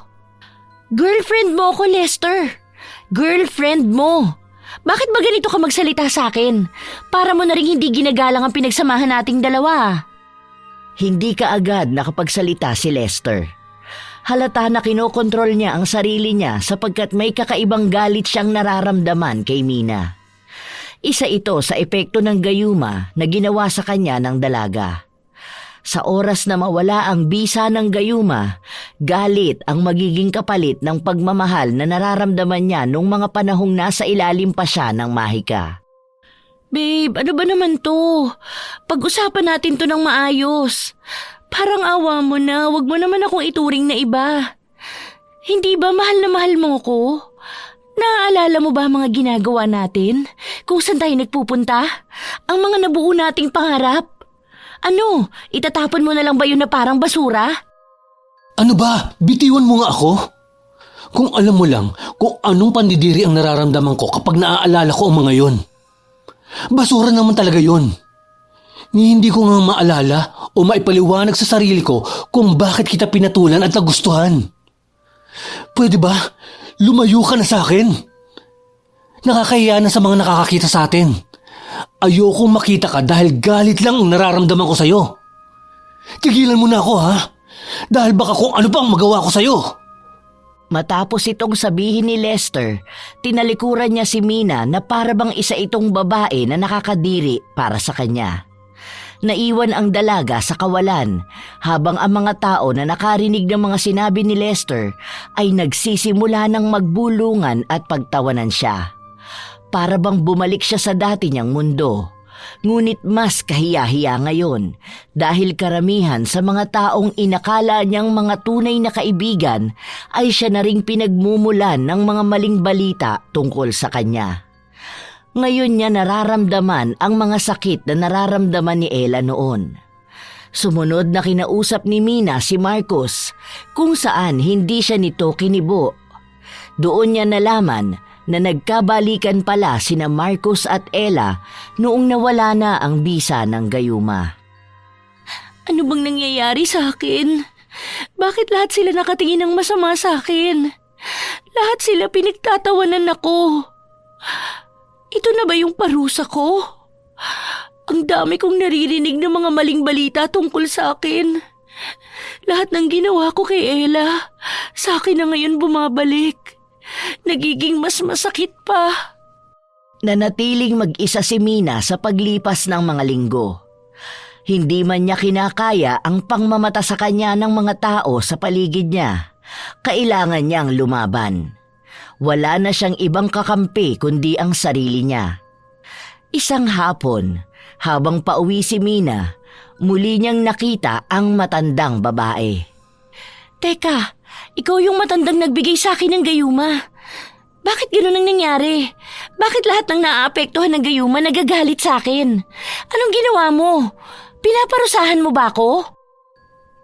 C: Girlfriend mo ako, Lester. Girlfriend mo. Bakit ba ganito ka magsalita sa akin? Para mo na rin hindi ginagalang ang pinagsamahan nating dalawa.
A: Hindi ka agad nakapagsalita si Lester. Halata na kinokontrol niya ang sarili niya sapagkat may kakaibang galit siyang nararamdaman kay Mina. Isa ito sa epekto ng gayuma na ginawa sa kanya ng dalaga. Sa oras na mawala ang bisa ng gayuma, galit ang magiging kapalit ng pagmamahal na nararamdaman niya nung mga panahong nasa ilalim pa siya ng mahika.
C: Babe, ano ba naman to? Pag-usapan natin to ng maayos. Parang awa mo na, wag mo naman akong ituring na iba. Hindi ba mahal na mahal mo ko? Naaalala mo ba ang mga ginagawa natin? Kung saan tayo nagpupunta? Ang mga nabuo nating pangarap? Ano, itatapon mo na lang ba yun na parang basura?
D: Ano ba? Bitiwan mo nga ako? Kung alam mo lang kung anong pandidiri ang nararamdaman ko kapag naaalala ko ang mga yon. Basura naman talaga yon. Ni hindi ko nga maalala o maipaliwanag sa sarili ko kung bakit kita pinatulan at nagustuhan. Pwede ba? Lumayo ka na sa akin. Nakakahiya na sa mga nakakakita sa atin. Ayokong makita ka dahil galit lang ang nararamdaman ko sa'yo. Tigilan mo na ako ha? Dahil baka kung ano pang magawa ko sa'yo.
A: Matapos itong sabihin ni Lester, tinalikuran niya si Mina na para bang isa itong babae na nakakadiri para sa kanya. Naiwan ang dalaga sa kawalan habang ang mga tao na nakarinig ng mga sinabi ni Lester ay nagsisimula ng magbulungan at pagtawanan siya. Para bang bumalik siya sa dati niyang mundo. Ngunit mas kahiya-hiya ngayon dahil karamihan sa mga taong inakala niyang mga tunay na kaibigan ay siya na ring pinagmumulan ng mga maling balita tungkol sa kanya. Ngayon niya nararamdaman ang mga sakit na nararamdaman ni Ella noon. Sumunod na kinausap ni Mina si Marcos kung saan hindi siya nito kinibo. Doon niya nalaman na nagkabalikan pala sina Marcos at Ella noong nawala na ang bisa ng gayuma.
C: Ano bang nangyayari sa akin? Bakit lahat sila nakatingin ng masama sa akin? Lahat sila pinagtatawanan ako. Ito na ba yung parusa ko? Ang dami kong naririnig ng mga maling balita tungkol sa akin. Lahat ng ginawa ko kay Ella, sa akin na ngayon bumabalik. Nagiging mas masakit pa.
A: Nanatiling mag-isa si Mina sa paglipas ng mga linggo. Hindi man niya kinakaya ang pangmamata sa kanya ng mga tao sa paligid niya. Kailangan niyang lumaban. Wala na siyang ibang kakampi kundi ang sarili niya. Isang hapon, habang pauwi si Mina, muli niyang nakita ang matandang babae.
C: Teka, ikaw yung matandang nagbigay sa akin ng gayuma. Bakit gano'n ang nangyari? Bakit lahat ng naaapektuhan ng gayuma nagagalit sa akin? Anong ginawa mo? Pinaparusahan mo ba ako?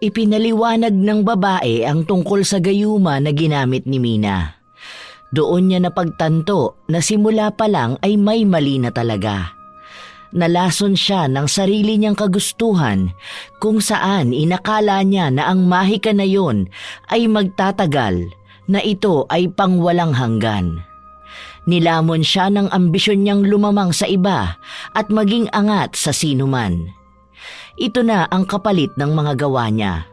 A: Ipinaliwanag ng babae ang tungkol sa gayuma na ginamit ni Mina. Doon niya napagtanto na simula pa lang ay may mali na talaga. Nalason siya ng sarili niyang kagustuhan kung saan inakala niya na ang mahika na yon ay magtatagal, na ito ay pangwalang hanggan. Nilamon siya ng ambisyon niyang lumamang sa iba at maging angat sa sinuman. Ito na ang kapalit ng mga gawa niya.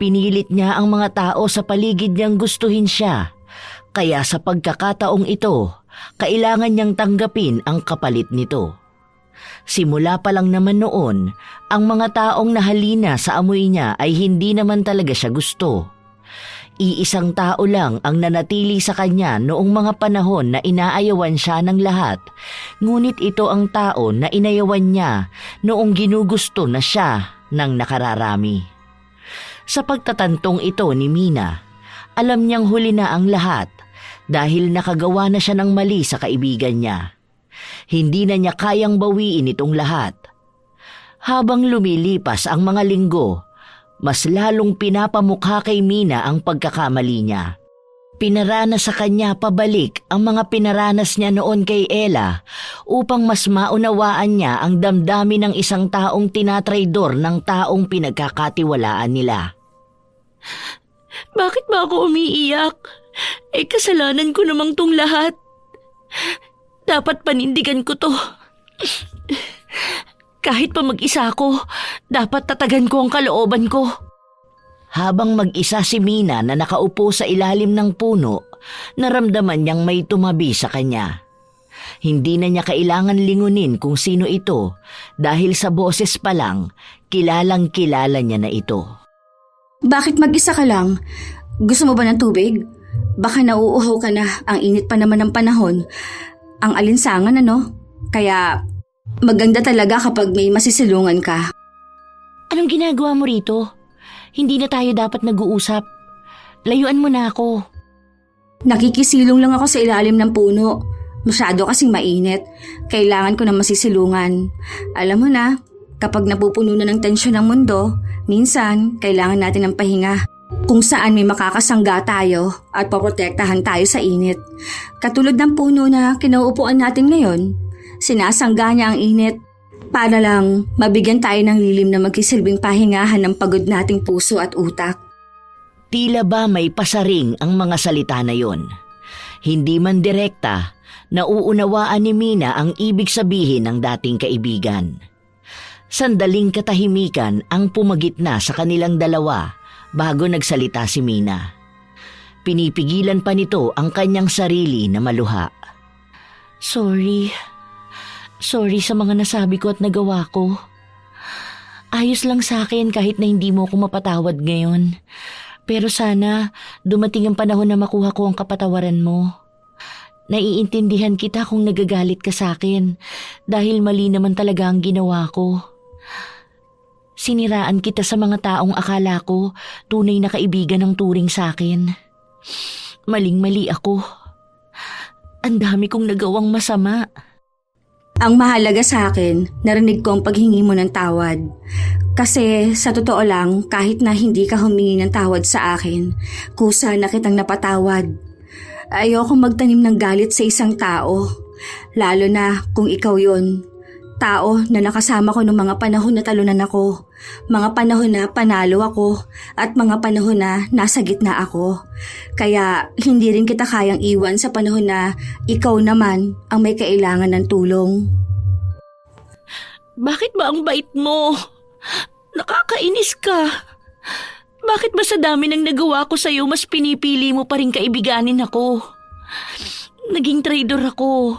A: Pinilit niya ang mga tao sa paligid niyang gustuhin siya. Kaya sa pagkakataong ito, kailangan niyang tanggapin ang kapalit nito. Simula pa lang naman noon, ang mga taong nahalina sa amoy niya ay hindi naman talaga siya gusto. Iisang tao lang ang nanatili sa kanya noong mga panahon na inaayawan siya ng lahat, ngunit ito ang tao na inayawan niya noong ginugusto na siya ng nakararami. Sa pagtatantong ito ni Mina, alam niyang huli na ang lahat dahil nakagawa na siya ng mali sa kaibigan niya. Hindi na niya kayang bawiin itong lahat. Habang lumilipas ang mga linggo, mas lalong pinapamukha kay Mina ang pagkakamali niya. Pinaranas sa kanya pabalik ang mga pinaranas niya noon kay Ella upang mas maunawaan niya ang damdamin ng isang taong tinatraidor ng taong pinagkakatiwalaan nila.
C: Bakit ba ako umiiyak? Kasalanan ko namang tong lahat. Dapat panindigan ko to. Kahit pa mag-isa ako, dapat tatagan ko ang kalooban ko.
A: Habang mag-isa si Mina na nakaupo sa ilalim ng puno, naramdaman niyang may tumabi sa kanya. Hindi na niya kailangan lingunin kung sino ito dahil sa boses pa lang, kilalang kilala niya na ito.
B: Bakit mag-isa ka lang? Gusto mo ba ng tubig? Baka nauuhaw ka na, ang init pa naman ng panahon. Ang alinsangan Kaya maganda talaga kapag may masisilungan ka.
C: Anong ginagawa mo rito? Hindi na tayo dapat nag-uusap. Layuan mo na ako.
B: Nakikisilong lang ako sa ilalim ng puno. Masyado kasing mainit. Kailangan ko na masisilungan. Alam mo na, kapag napupuno na ng tensyon ng mundo, minsan kailangan natin ng pahinga. Kung saan may makakasangga tayo at poprotektahan tayo sa init. Katulad ng puno na kinauupuan natin ngayon, sinasangga niya ang init para lang mabigyan tayo ng lilim na magsisilbing pahingahan ng pagod nating puso at utak.
A: Tila ba may pasaring ang mga salita na yon. Hindi man direkta, nauunawaan ni Mina ang ibig sabihin ng dating kaibigan. Sandaling katahimikan ang pumagitna sa kanilang dalawa bago nagsalita si Mina. Pinipigilan pa nito ang kanyang sarili na maluha.
C: Sorry. Sorry sa mga nasabi ko at nagawa ko. Ayos lang sa akin kahit na hindi mo ako mapatawad ngayon. Pero sana dumating ang panahon na makuha ko ang kapatawaran mo. Naiintindihan kita kung nagagalit ka sa akin dahil mali naman talaga ang ginawa ko. Siniraan kita sa mga taong akala ko tunay na kaibigan ng turing sa akin. Maling-mali ako. Ang dami kong nagawang masama.
B: Ang mahalaga sa akin, narinig ko ang paghingi mo ng tawad. Kasi sa totoo lang, kahit na hindi ka humingi ng tawad sa akin, kusa na kitang napatawad. Ayokong magtanim ng galit sa isang tao, lalo na kung ikaw yon. Tao na nakasama ko noong mga panahon na talunan ako, mga panahon na panalo ako, at mga panahon na nasa gitna ako. Kaya hindi rin kita kayang iwan sa panahon na ikaw naman ang may kailangan ng tulong.
C: Bakit ba ang bait mo? Nakakainis ka. Bakit ba sa dami ng nagawa ko sa'yo mas pinipili mo pa rin kaibiganin ako? Naging traidor ako.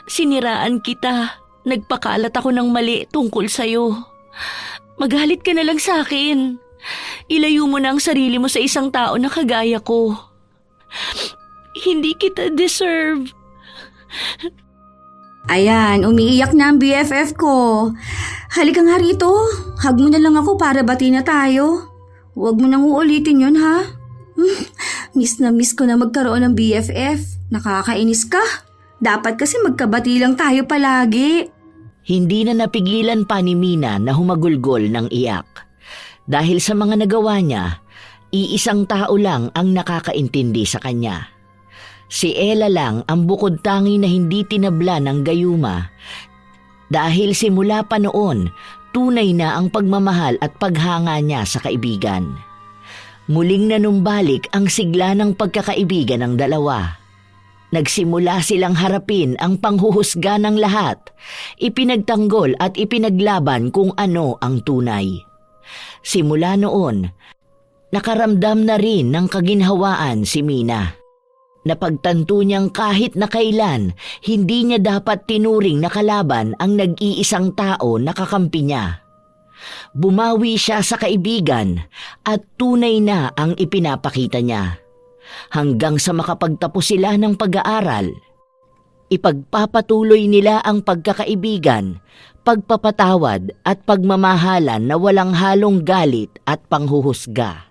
C: Siniraan kita. Nagpakalat ako ng mali tungkol sa'yo. Magalit ka na lang sa akin. Ilayo mo na ang sarili mo sa isang tao na kagaya ko. Hindi kita deserve.
B: Ayan, umiiyak na ang BFF ko. Halika nga rito. Hug mo na lang ako para bati na tayo. Huwag mo nang uulitin yun, ha? Miss na miss ko na magkaroon ng BFF. Nakakainis ka. Dapat kasi magkabati lang tayo palagi.
A: Hindi na napigilan pa ni Mina na humagulgol ng iyak. Dahil sa mga nagawa niya, iisang tao lang ang nakakaintindi sa kanya. Si Ella lang ang bukod tangi na hindi tinabla ng gayuma. Dahil simula pa noon, tunay na ang pagmamahal at paghanga niya sa kaibigan. Muling nanumbalik ang sigla ng pagkakaibigan ng dalawa. Nagsimula silang harapin ang panghuhusga ng lahat, ipinagtanggol at ipinaglaban kung ano ang tunay. Simula noon, nakaramdam na rin ng kaginhawaan si Mina. Napagtanto niyang kahit na kailan, hindi niya dapat tinuring na kalaban ang nag-iisang tao na kakampi niya. Bumawi siya sa kaibigan at tunay na ang ipinapakita niya. Hanggang sa makapagtapos sila ng pag-aaral, ipagpapatuloy nila ang pagkakaibigan, pagpapatawad at pagmamahalan na walang halong galit at panghuhusga.